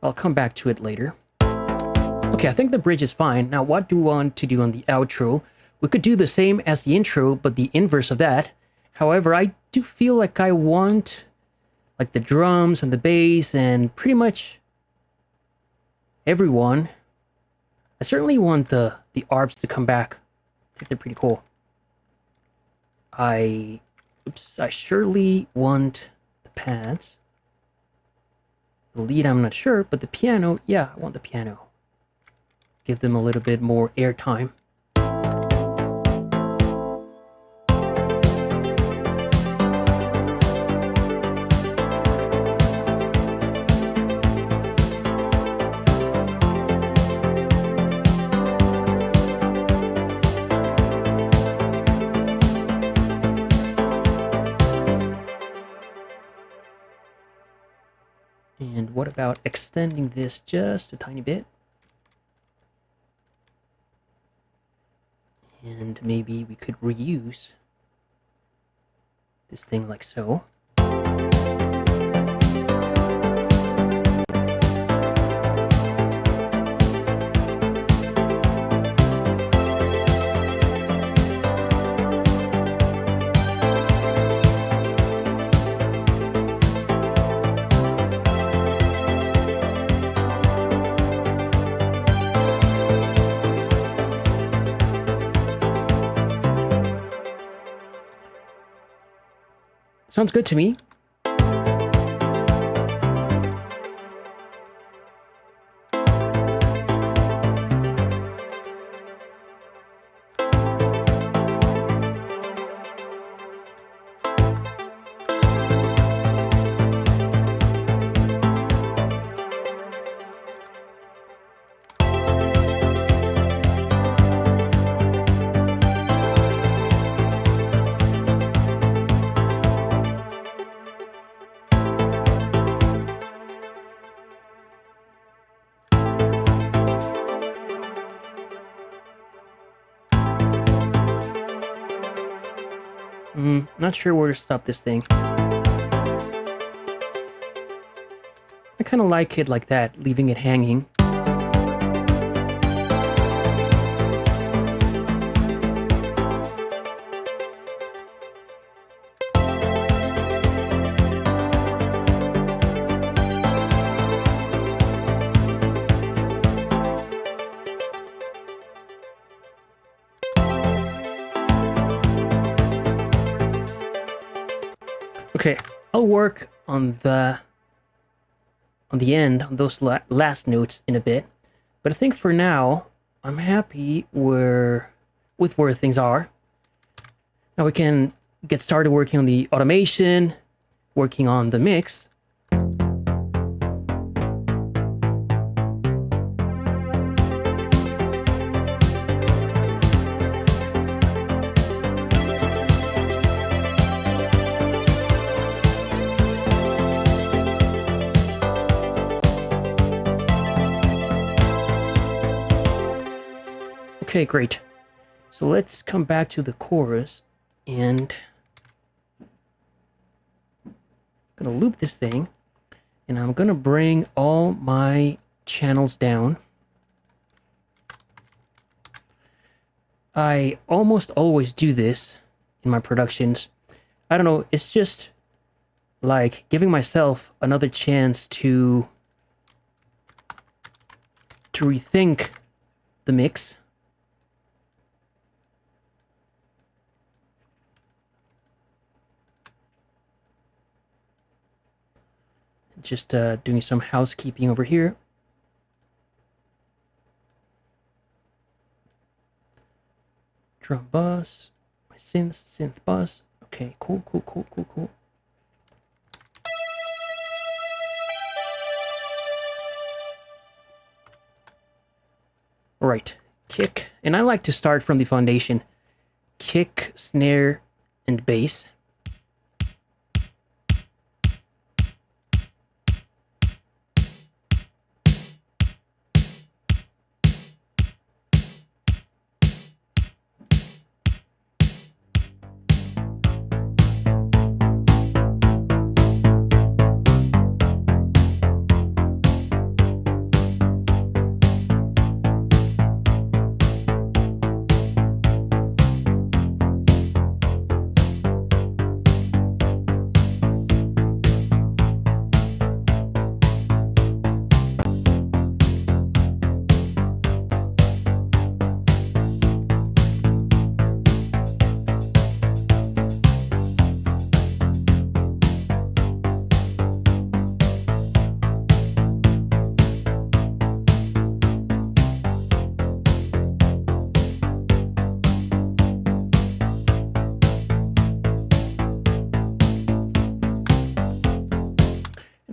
I'll come back to it later. Okay, I think the bridge is fine. Now, what do we want to do on the outro? We could do the same as the intro, but the inverse of that. However, I do feel like I want like the drums and the bass and pretty much everyone. I certainly want the arps to come back. I think they're pretty cool. I surely want the pads. The lead, I'm not sure, but the piano, yeah, I want the piano. Give them a little bit more airtime. And what about extending this just a tiny bit? And maybe we could reuse this thing like so. Sounds good to me. Not sure where to stop this thing. I kind of like it like that, leaving it hanging. Okay, I'll work on the end, on those last notes in a bit. But I think for now, I'm happy with where things are. Now we can get started working on the automation, working on the mix. Okay, great. So let's come back to the chorus and I'm gonna loop this thing and I'm gonna bring all my channels down. I almost always do this in my productions. I don't know, it's just like giving myself another chance to rethink the mix. Just doing some housekeeping over here. Drum bus, my synth bus. Okay, cool. Right, kick. And I like to start from the foundation. Kick, snare, and bass.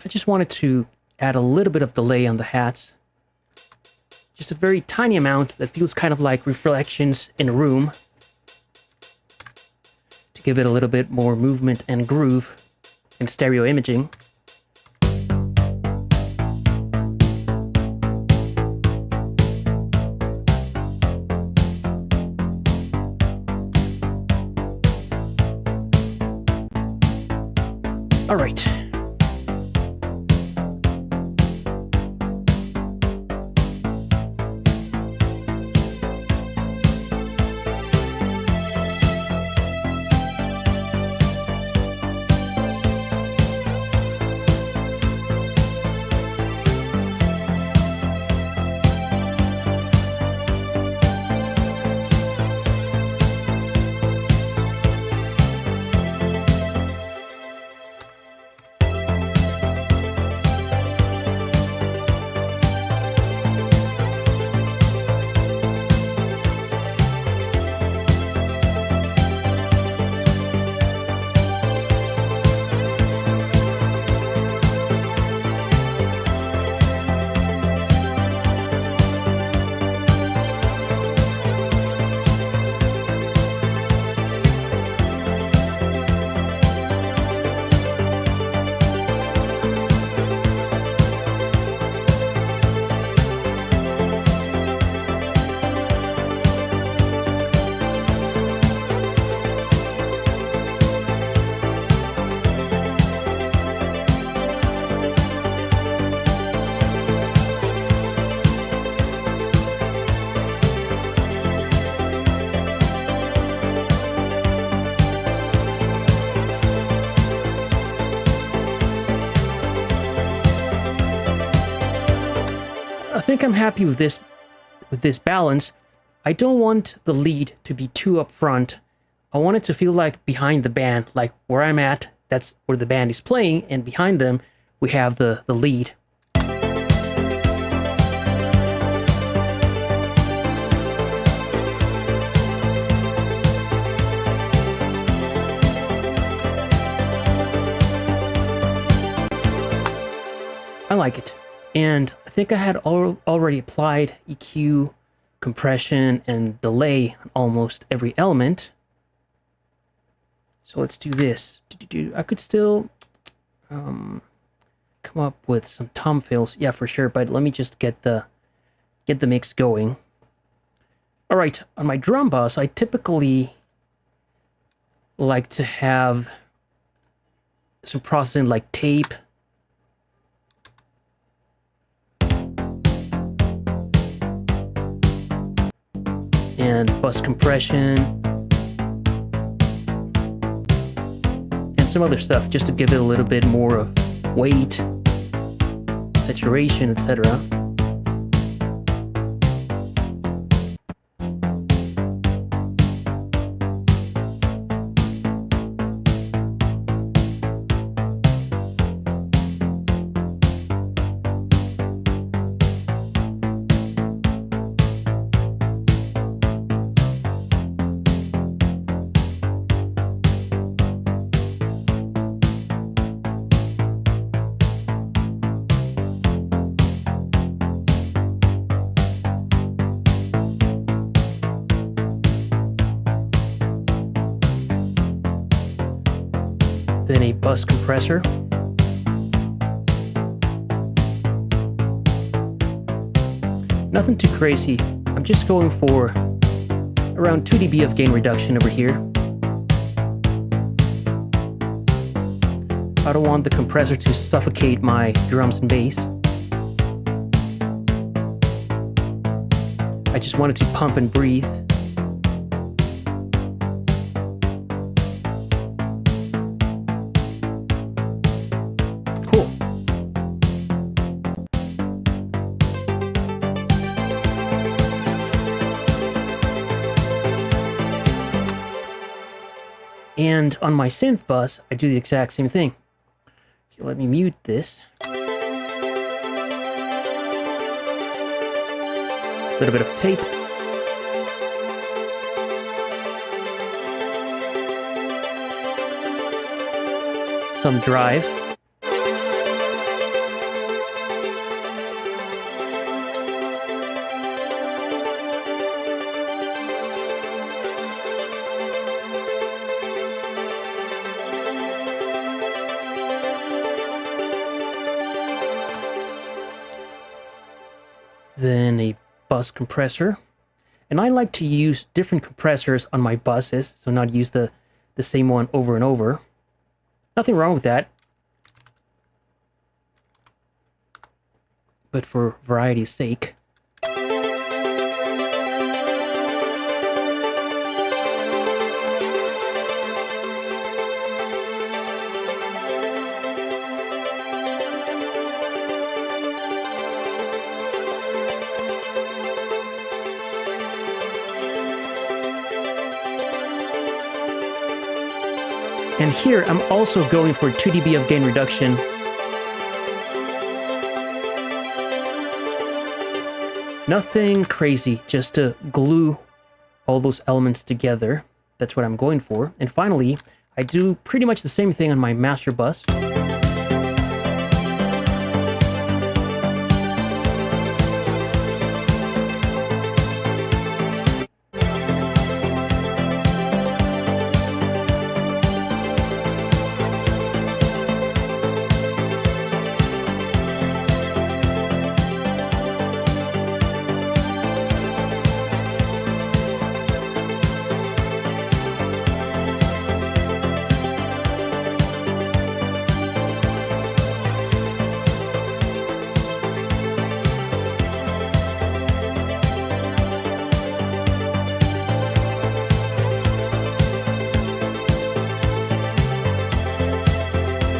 I just wanted to add a little bit of delay on the hats. Just a very tiny amount that feels kind of like reflections in a room. To give it a little bit more movement and groove in stereo imaging. All right. I think I'm happy with this balance. I don't want the lead to be too up front. I want it to feel like behind the band, like where I'm at, that's where the band is playing, and behind them we have the lead. I like it. And I think I had already applied EQ, compression, and delay on almost every element. So let's do this. I could still come up with some tom fills, yeah, for sure. But let me just get the mix going. All right, on my drum bus, I typically like to have some processing like tape. And bus compression, and some other stuff just to give it a little bit more of weight, saturation, etc. Then a bus compressor. Nothing too crazy. I'm just going for around 2 dB of gain reduction over here. I don't want the compressor to suffocate my drums and bass. I just want it to pump and breathe. And on my synth bus, I do the exact same thing. Okay, let me mute this. A little bit of tape. Some drive. Then a bus compressor. And I like to use different compressors on my buses, so not use the same one over and over. Nothing wrong with that. but for variety's sake. And here, I'm also going for 2 dB of gain reduction. Nothing crazy, just to glue all those elements together. That's what I'm going for. And finally, I do pretty much the same thing on my master bus.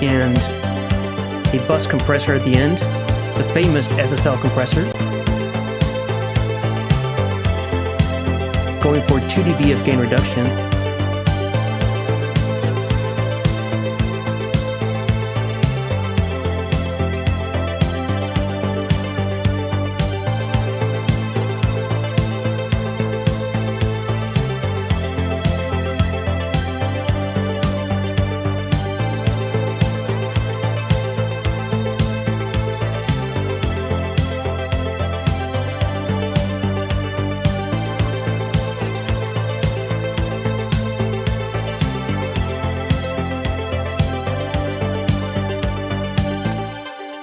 And a bus compressor at the end, the famous SSL compressor. Going for 2 dB of gain reduction.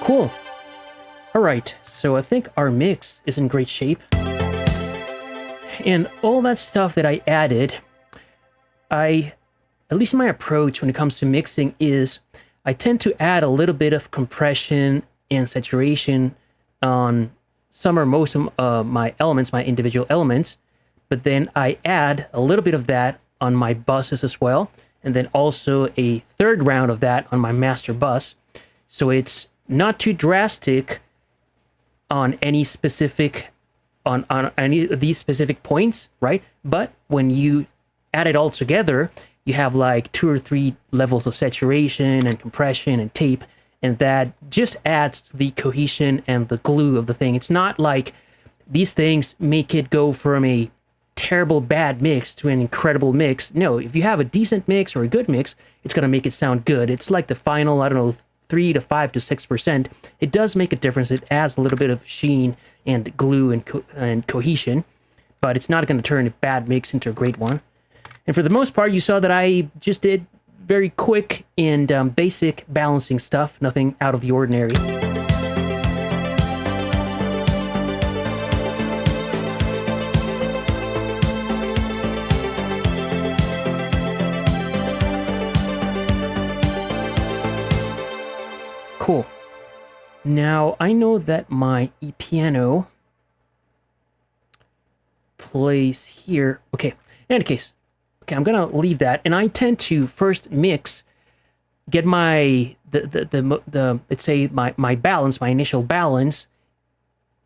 Cool. Alright, so I think our mix is in great shape. And all that stuff that I added, at least my approach when it comes to mixing is, I tend to add a little bit of compression and saturation on some or most of my elements, my individual elements, but then I add a little bit of that on my buses as well, and then also a third round of that on my master bus. So it's not too drastic on any specific, on any of these specific points, right? But when you add it all together, you have like 2 or 3 levels of saturation and compression and tape, and that just adds to the cohesion and the glue of the thing. It's not like these things make it go from a terrible bad mix to an incredible mix. No, if you have a decent mix or a good mix, it's gonna make it sound good. It's like the final, I don't know, 3 to 5 to 6%. It does make a difference. It adds a little bit of sheen and glue and cohesion, but it's not going to turn a bad mix into a great one. And for the most part, you saw that I just did very quick and basic balancing stuff, nothing out of the ordinary. Cool. Now, I know that my E-piano plays here. Okay, in any case, okay, I'm gonna leave that, and I tend to first mix, get my let's say my balance, my initial balance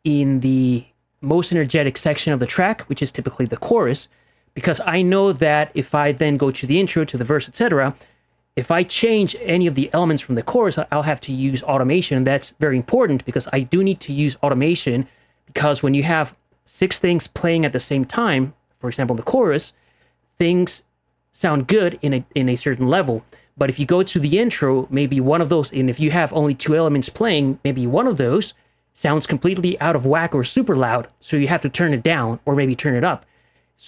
in the most energetic section of the track, which is typically the chorus, because I know that if I then go to the intro, to the verse, etc., if I change any of the elements from the chorus, I'll have to use automation. That's very important because I do need to use automation, because when you have 6 things playing at the same time, for example, the chorus, things sound good in a certain level. But if you go to the intro, maybe one of those, and if you have only 2 elements playing, maybe one of those sounds completely out of whack or super loud. So you have to turn it down or maybe turn it up.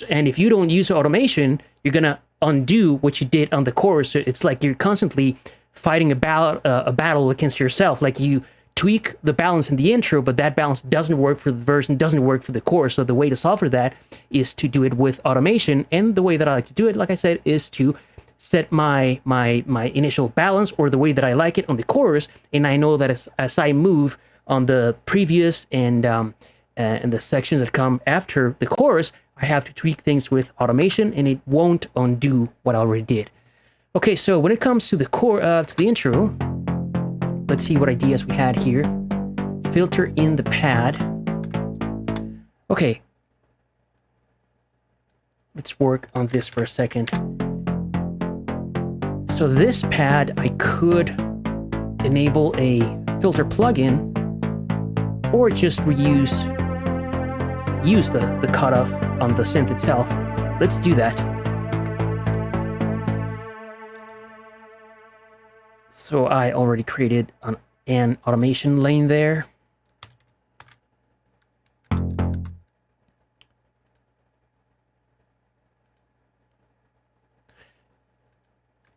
And if you don't use automation, you're going to undo what you did on the chorus. So it's like you're constantly fighting a battle against yourself. Like you tweak the balance in the intro, but that balance doesn't work for the verse and doesn't work for the chorus. So the way to solve for that is to do it with automation. And the way that I like to do it, like I said, is to set my initial balance or the way that I like it on the chorus. And I know that as I move on the previous and the sections that come after the chorus, I have to tweak things with automation, and it won't undo what I already did. Okay, so when it comes to the to the intro, let's see what ideas we had here. Filter in the pad. Okay, let's work on this for a second. So this pad, I could enable a filter plugin, or just use the cutoff on the synth itself. Let's do that. So I already created an automation lane there.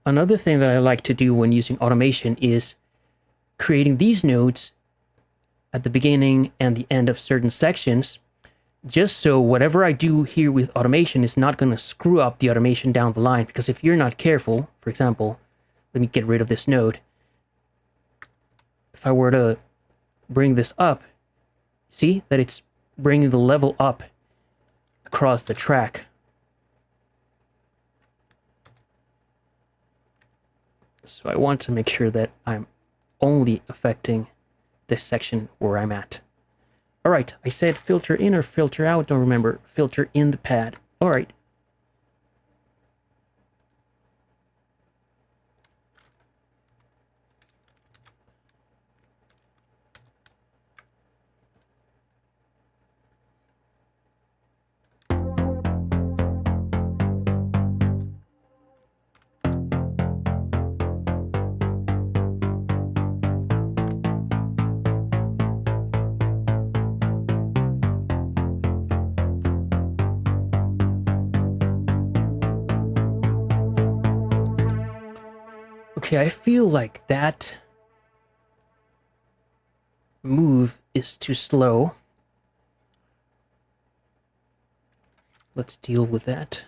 Another thing that I like to do when using automation is creating these nodes at the beginning and the end of certain sections, just so whatever I do here with automation is not going to screw up the automation down the line. Because if you're not careful, for example, let me get rid of this node. If I were to bring this up, see that it's bringing the level up across the track. So I want to make sure that I'm only affecting this section where I'm at. All right, I said filter in or filter out. Don't remember. Filter in the pad. All right. Okay, I feel like that move is too slow. Let's deal with that.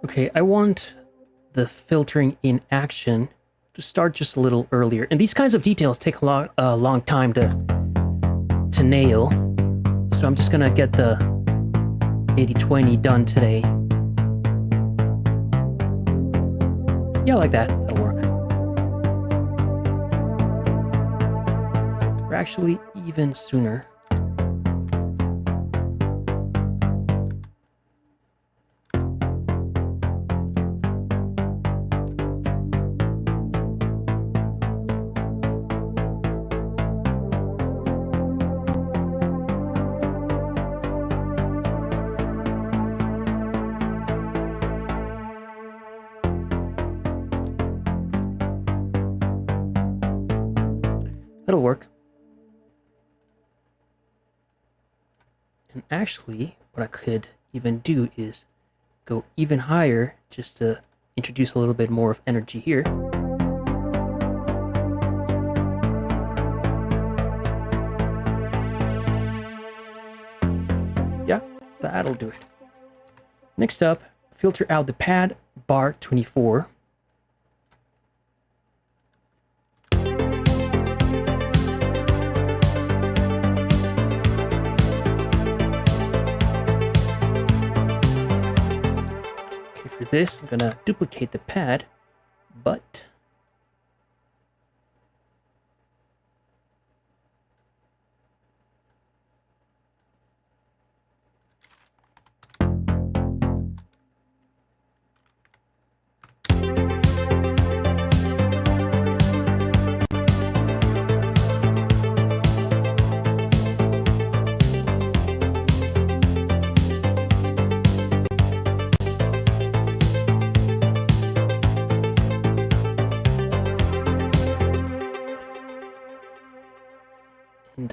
Okay, I want the filtering in action to start just a little earlier. And these kinds of details take a long time to nail. So I'm just gonna get the 80-20 done today. Yeah, like that. That'll work. Or actually, even sooner. That'll work. And actually, what I could even do is go even higher just to introduce a little bit more of energy here. Yeah, that'll do it. Next up, filter out the pad bar 24. For this, I'm gonna duplicate the pad, but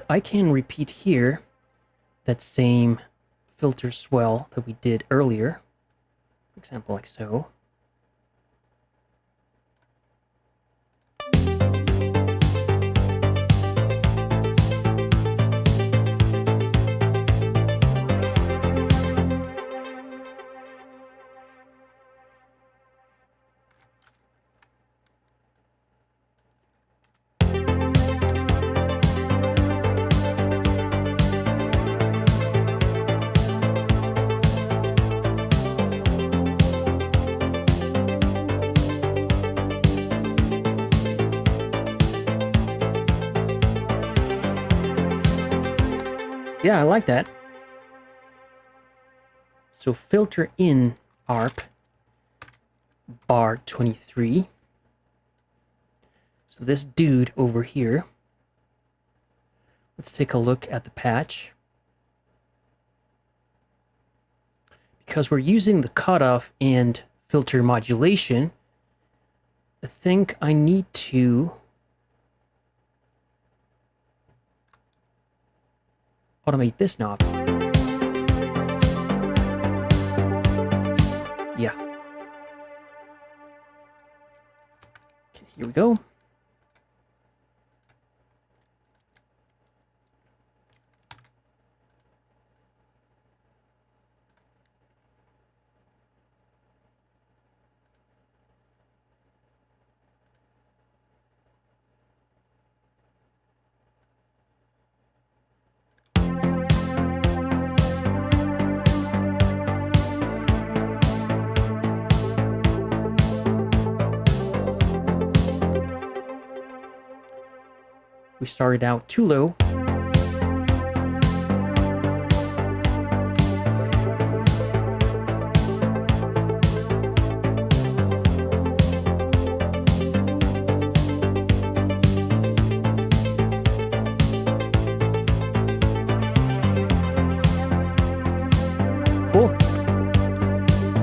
But I can repeat here that same filter swell that we did earlier. For example, like so. Yeah, I like that. So filter in ARP bar 23. So this dude over here. Let's take a look at the patch. Because we're using the cutoff and filter modulation, I think I need to automate this knob. Yeah. Okay, here we go. We started out too low. Cool.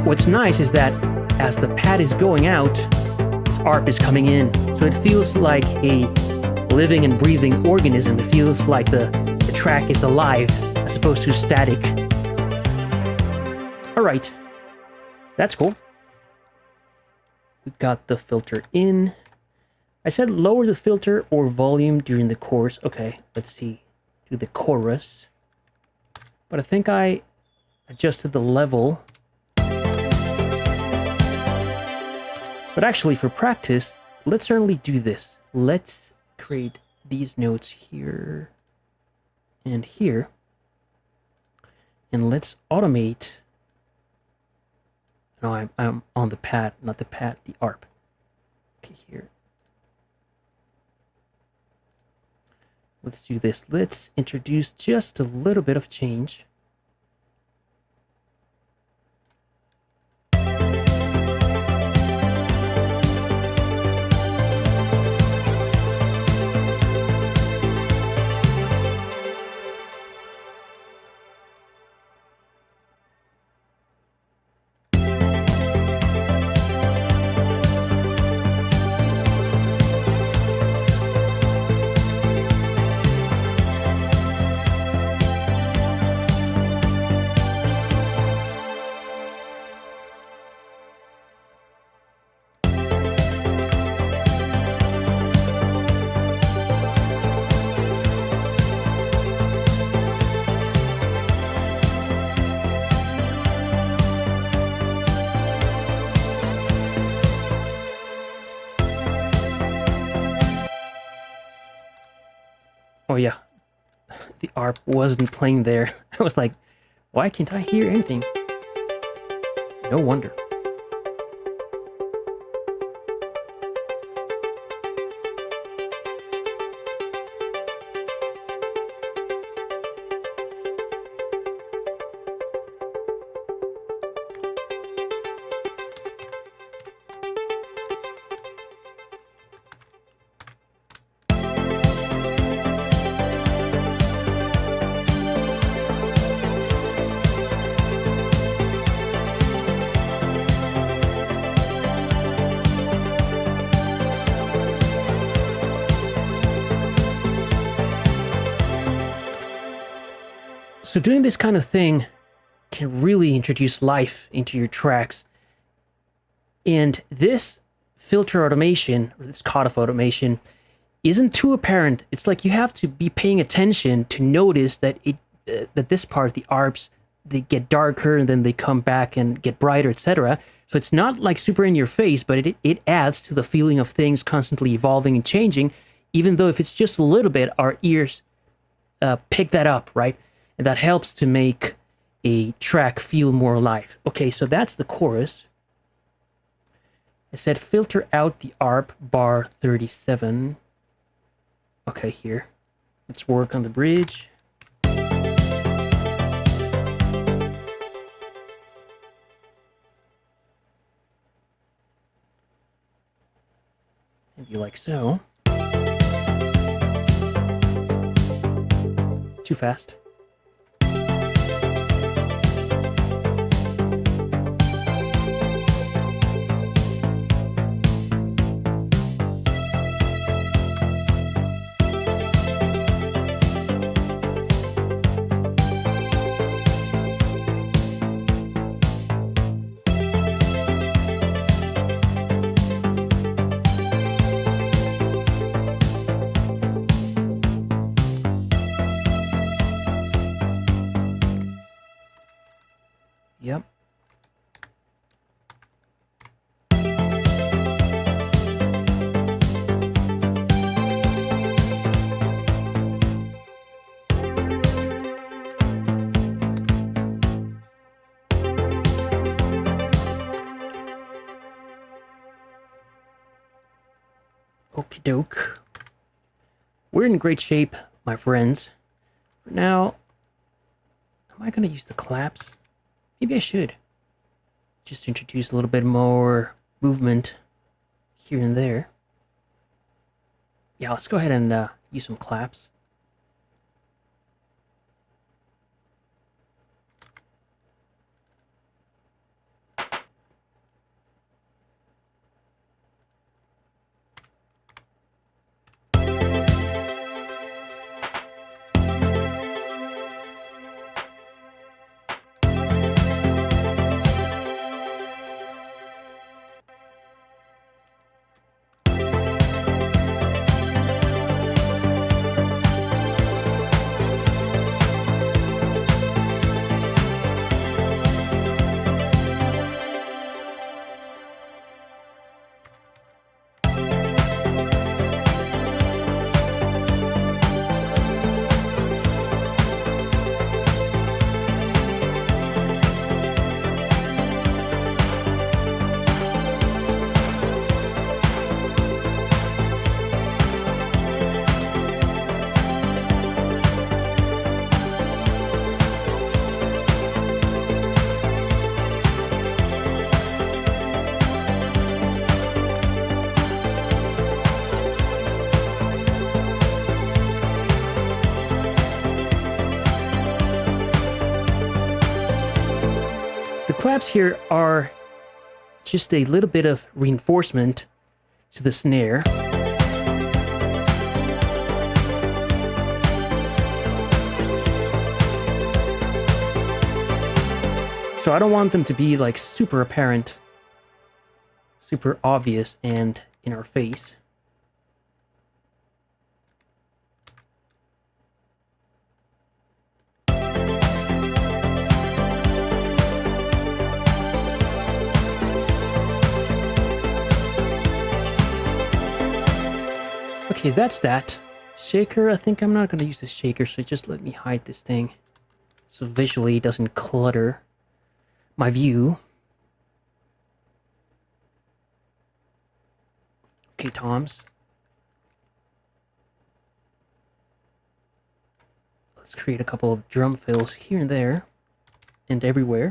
What's nice is that as the pad is going out, this ARP is coming in. So it feels like a living and breathing organism. It feels like the track is alive as opposed to static. All right, that's cool. We got the filter in. I said lower the filter or volume during the chorus. Okay, let's see. Do the chorus. But I think I adjusted the level. But actually, for practice, let's certainly do this. Let's create these notes here and here, and let's automate. No, I'm on the pad, not the pad, the ARP. Okay, here. Let's do this. Let's introduce just a little bit of change. Oh yeah, the ARP wasn't playing there. I was like, why can't I hear anything? No wonder. So doing this kind of thing can really introduce life into your tracks. And this filter automation, or this cutoff automation, isn't too apparent. It's like you have to be paying attention to notice that that this part, the arps, they get darker and then they come back and get brighter, etc. So it's not like super in your face, but it adds to the feeling of things constantly evolving and changing, even though if it's just a little bit, our ears pick that up, right? And that helps to make a track feel more alive. Okay, so that's the chorus. I said filter out the ARP bar 37. Okay, here. Let's work on the bridge. Maybe like so. Too fast. Yep. Okie doke. We're in great shape, my friends. For now, am I going to use the claps? Maybe I should. Just introduce a little bit more movement here and there. Yeah, let's go ahead and use some claps. The claps here are just a little bit of reinforcement to the snare. So I don't want them to be like super apparent, super obvious and in our face. Okay, that's that. Shaker, I think I'm not going to use the shaker, so just let me hide this thing so visually it doesn't clutter my view. Okay, toms. Let's create a couple of drum fills here and there and everywhere.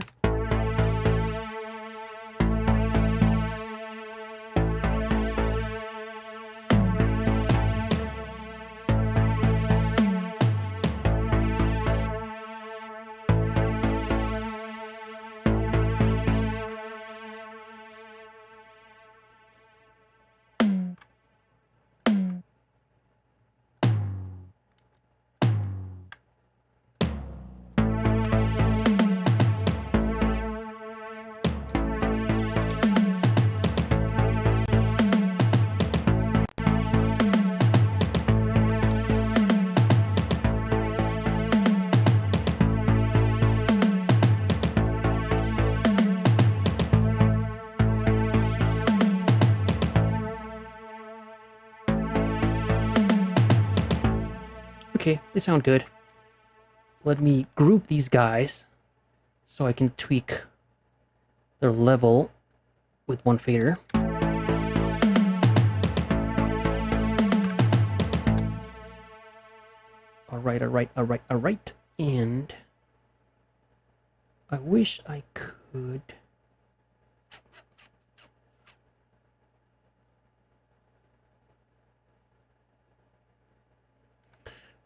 Okay, they sound good. Let me group these guys so I can tweak their level with one fader. Alright. And I wish I could...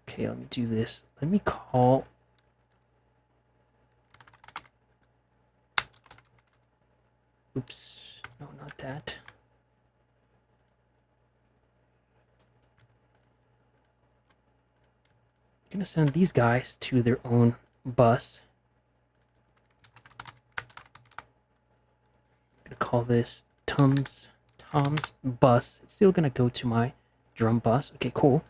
Okay, let me do this. Let me call... Oops, no, not that. I'm gonna send these guys to their own bus. I'm gonna call this Tom's bus. It's still gonna go to my drum bus. Okay, cool.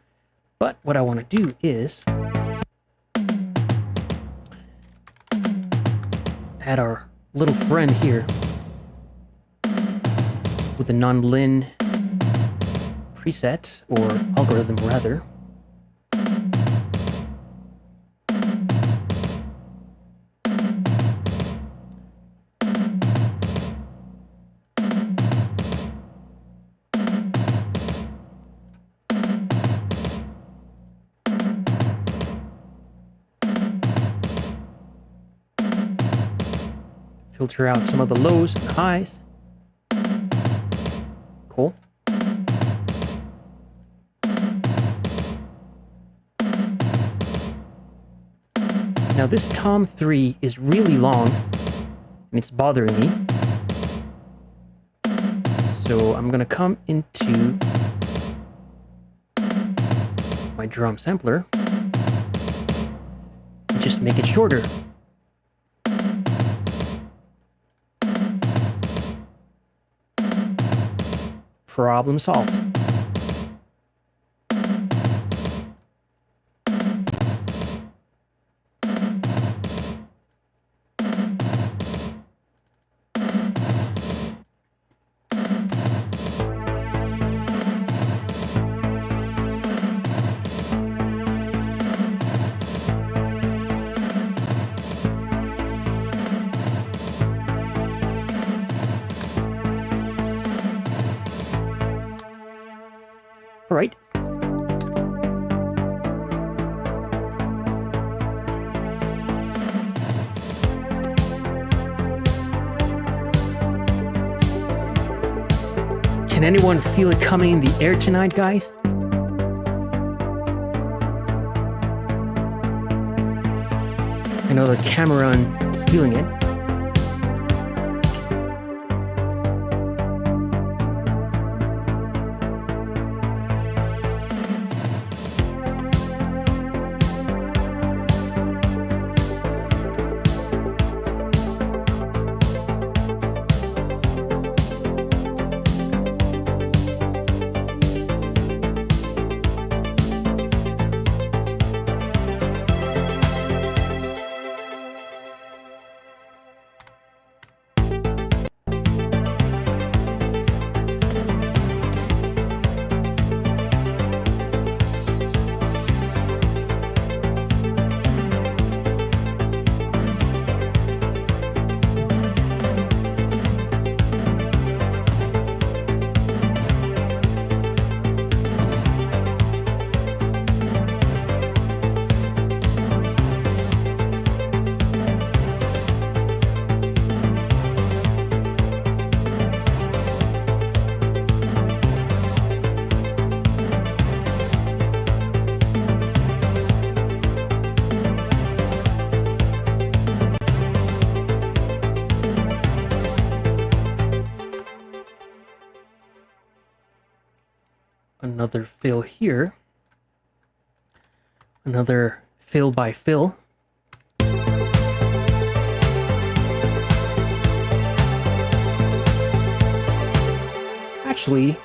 But what I want to do is add our little friend here with the non-lin preset, or algorithm rather. Filter out some of the lows and highs. Cool. Now this Tom 3 is really long and it's bothering me. So I'm gonna come into my drum sampler and just make it shorter. Problem solved. All right. Can anyone feel it coming in the air tonight, guys? I know the Cameron is feeling it. Another fill here. Another fill by fill. Actually,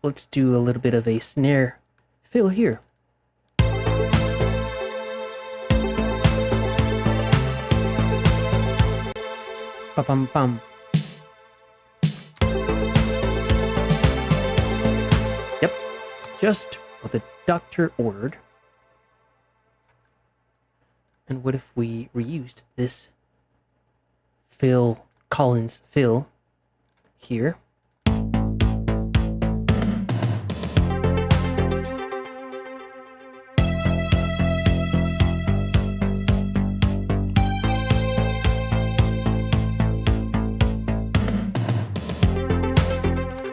let's do a little bit of a snare fill here. Ba-bum-bum. just what the doctor ordered. And what if we reused this Phil Collins fill here?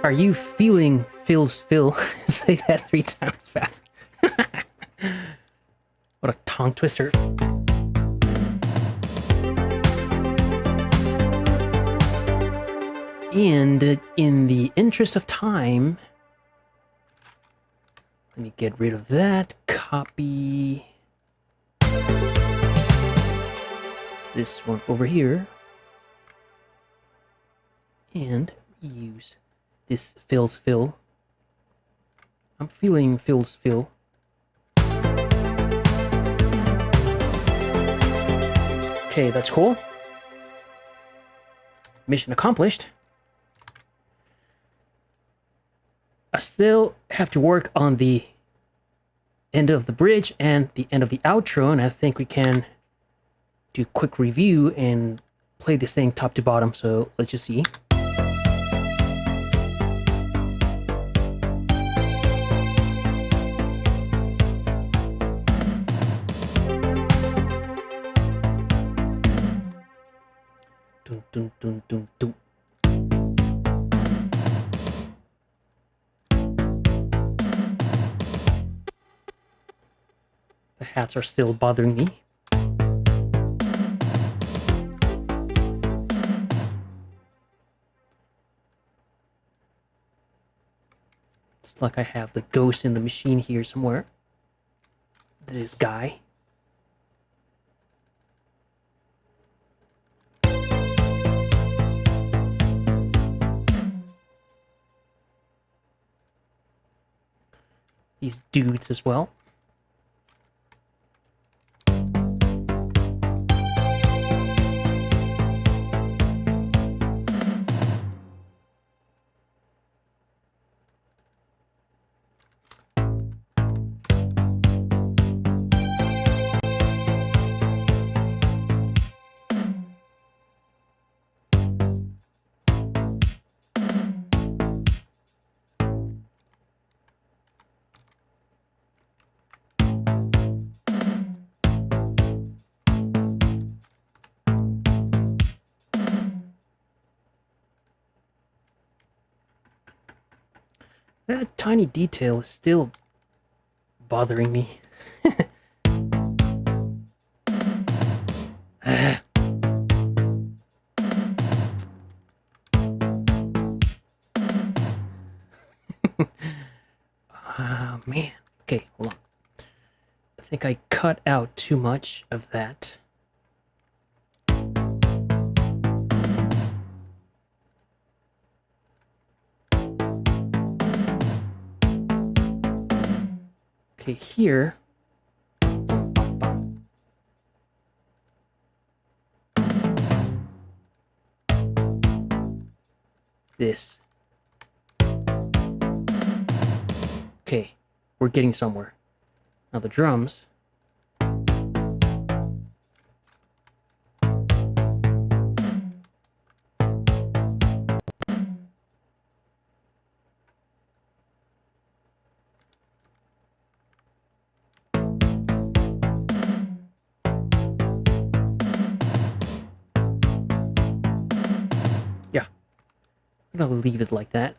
Are you feeling Phil's fill? Say that 3 times fast. What a tongue twister. And in the interest of time, let me get rid of that. Copy this one over here. And use this Phil's fill. I'm feeling Phil's fill. Okay, that's cool. Mission accomplished. I still have to work on the end of the bridge and the end of the outro, and I think we can do a quick review and play this thing top to bottom. So let's just see. Dun, dun, dun, dun, dun. The hats are still bothering me. It's like I have the ghost in the machine here somewhere. This guy. These dudes as well. That tiny detail is still bothering me. Man. Okay, hold on. I think I cut out too much of that. Okay, here. This. Okay, we're getting somewhere. Now the drums. Yeah, I'm gonna leave it like that.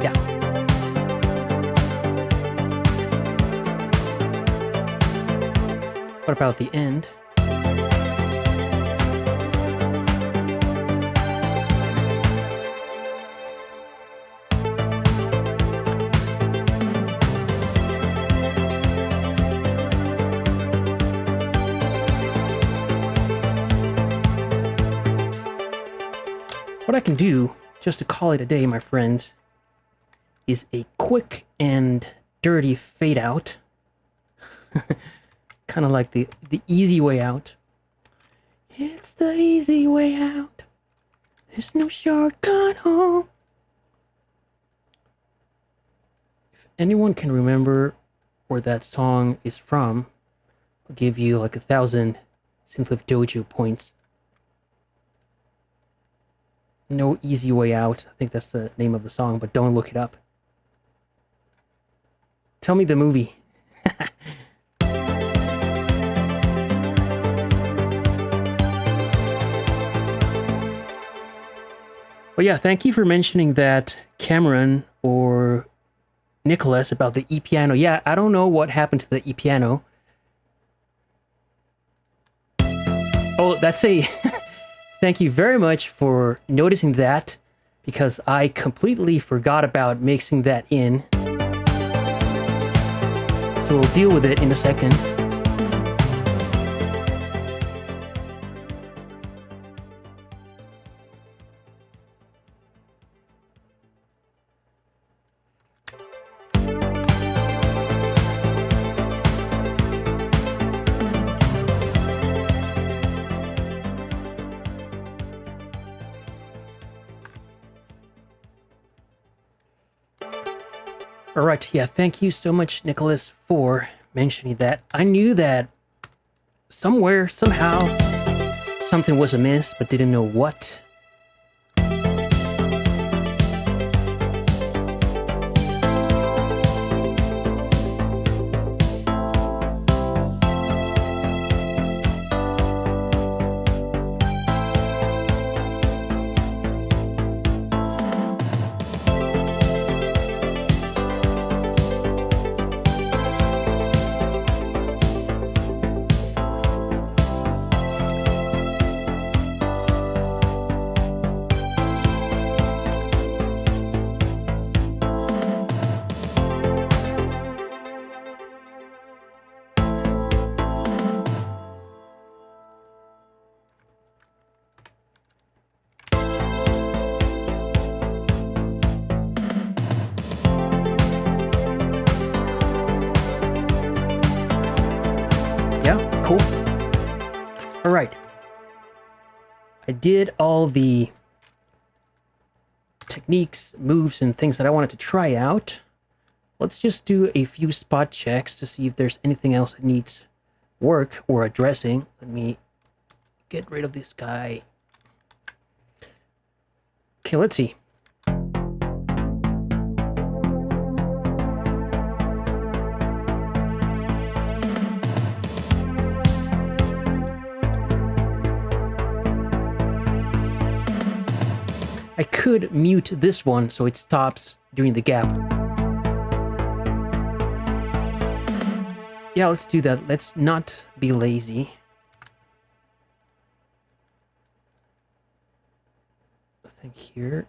Yeah. What about the end? What I can do, just to call it a day, my friends, is a quick and dirty fade out. Kind of like the easy way out. It's the easy way out. There's no shortcut home. If anyone can remember where that song is from, I'll give you like 1,000 Synthwave Dojo points. No Easy Way Out. I think that's the name of the song, but don't look it up. Tell me the movie. But yeah, thank you for mentioning that, Cameron or Nicholas, about the e-piano. Yeah, I don't know what happened to the e-piano. Oh, that's a... Thank you very much for noticing that, because I completely forgot about mixing that in. So we'll deal with it in a second. All right, yeah, thank you so much, Nicholas, for mentioning that. I knew that somewhere, somehow, something was amiss, but didn't know what. Yeah, cool. All right. I did all the techniques, moves, and things that I wanted to try out. Let's just do a few spot checks to see if there's anything else that needs work or addressing. Let me get rid of this guy. Okay, let's see. I could mute this one so it stops during the gap. Yeah, let's do that. Let's not be lazy. I think here.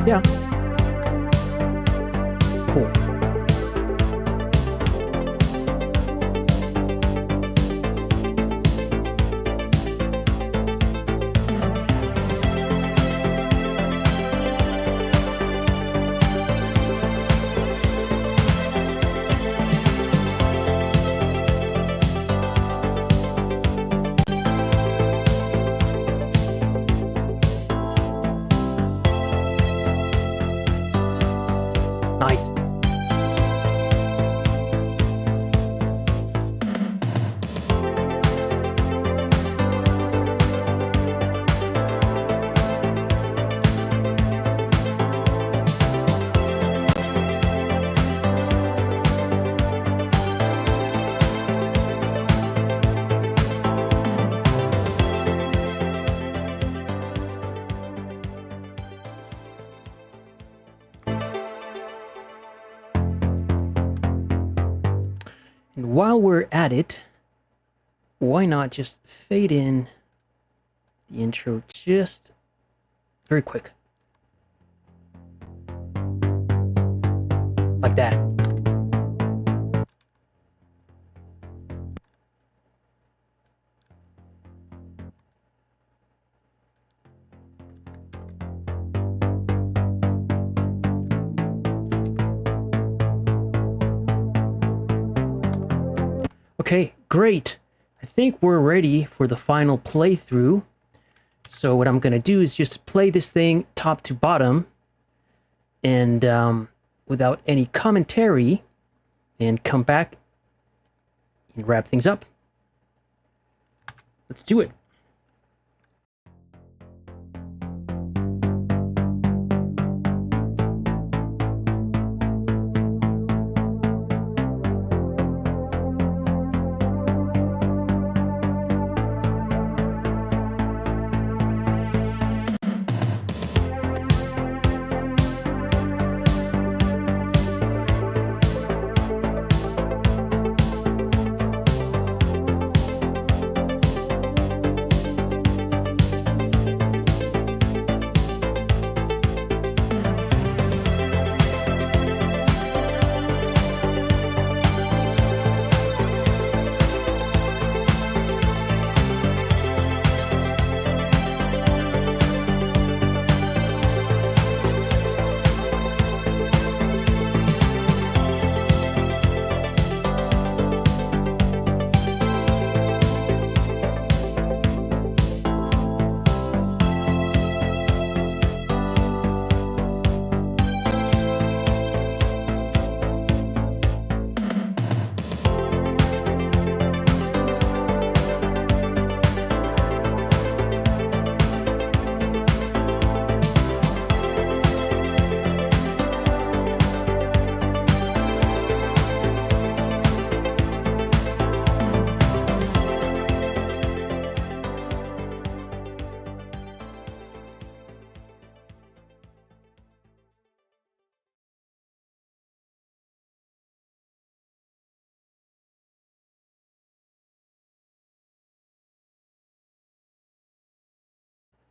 Yeah. Cool. Nice. And while we're at it, why not just fade in the intro just very quick. Like that. Okay, great. I think we're ready for the final playthrough. So what I'm gonna do is just play this thing top to bottom, and without any commentary, and come back and wrap things up. Let's do it.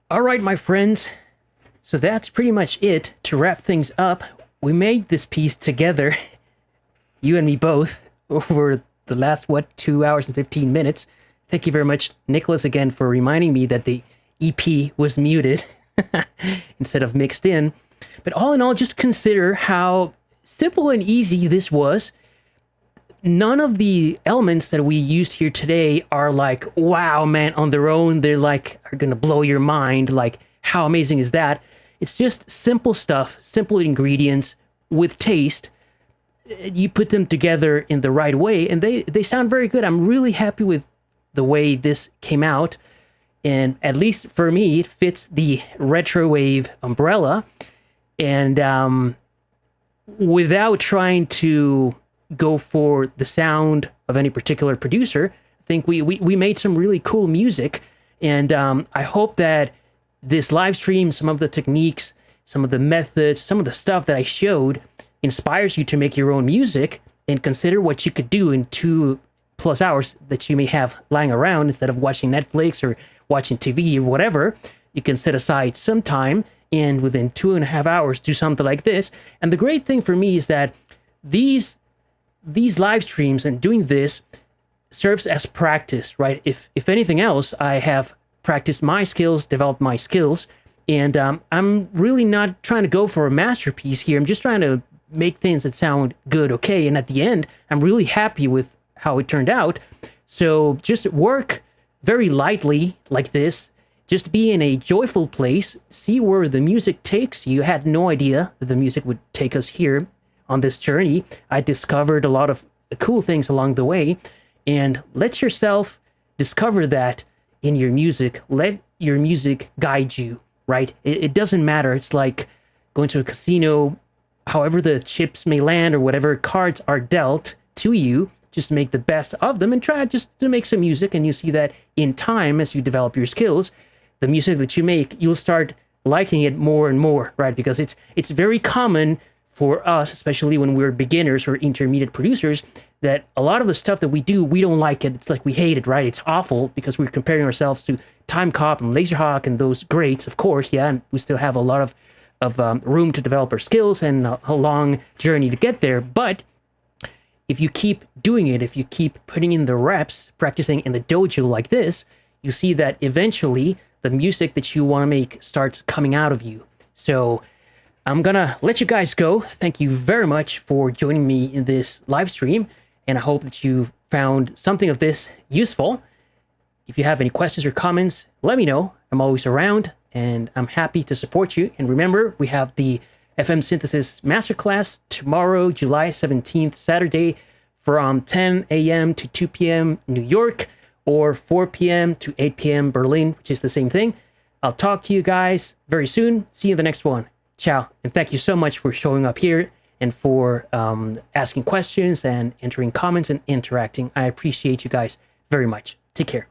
All right, my friends. So that's pretty much it to wrap things up. We made this piece together, you and me both, over the last, 2 hours and 15 minutes. Thank you very much, Nicholas, again, for reminding me that the EP was muted instead of mixed in. But all in all, just consider how simple and easy this was. None of the elements that we used here today are like, wow, man, on their own, they're like, are gonna blow your mind. Like, how amazing is that? It's just simple stuff, simple ingredients with taste. You put them together in the right way, and they sound very good. I'm really happy with the way this came out. And at least for me, it fits the Retrowave umbrella. And without trying to go for the sound of any particular producer, I think we made some really cool music. And I hope that this live stream, some of the techniques, some of the methods, some of the stuff that I showed inspires you to make your own music and consider what you could do in 2+ hours that you may have lying around. Instead of watching Netflix or watching TV or whatever, you can set aside some time and within 2.5 hours do something like this. And the great thing for me is that these live streams and doing this serves as practice, right? If anything else, I have practiced my skills, developed my skills, and I'm really not trying to go for a masterpiece here. I'm just trying to make things that sound good, okay? And at the end, I'm really happy with how it turned out. So just work very lightly like this. Just be in a joyful place. See where the music takes you. I had no idea that the music would take us here on this journey. I discovered a lot of cool things along the way, and let yourself discover that in your music. Let your music guide you, right? It doesn't matter. It's like going to a casino. However the chips may land or whatever cards are dealt to you, just make the best of them and try just to make some music. And you see that in time, as you develop your skills, the music that you make, you'll start liking it more and more, right? Because it's very common for us, especially when we're beginners or intermediate producers, that a lot of the stuff that we do, we don't like it. It's like we hate it, right? It's awful because we're comparing ourselves to Time Cop and Laserhawk and those greats, of course, yeah, and we still have a lot of room to develop our skills and a long journey to get there. But if you keep doing it, if you keep putting in the reps, practicing in the dojo like this, you see that eventually the music that you want to make starts coming out of you. So I'm gonna let you guys go. Thank you very much for joining me in this live stream, and I hope that you found something of this useful. If you have any questions or comments, let me know. I'm always around and I'm happy to support you. And remember, we have the FM Synthesis Masterclass tomorrow, July 17th, Saturday, from 10 a.m. to 2 p.m. New York, or 4 p.m. to 8 p.m. Berlin, which is the same thing. I'll talk to you guys very soon. See you in the next one. Ciao. And thank you so much for showing up here and for asking questions and entering comments and interacting. I appreciate you guys very much. Take care.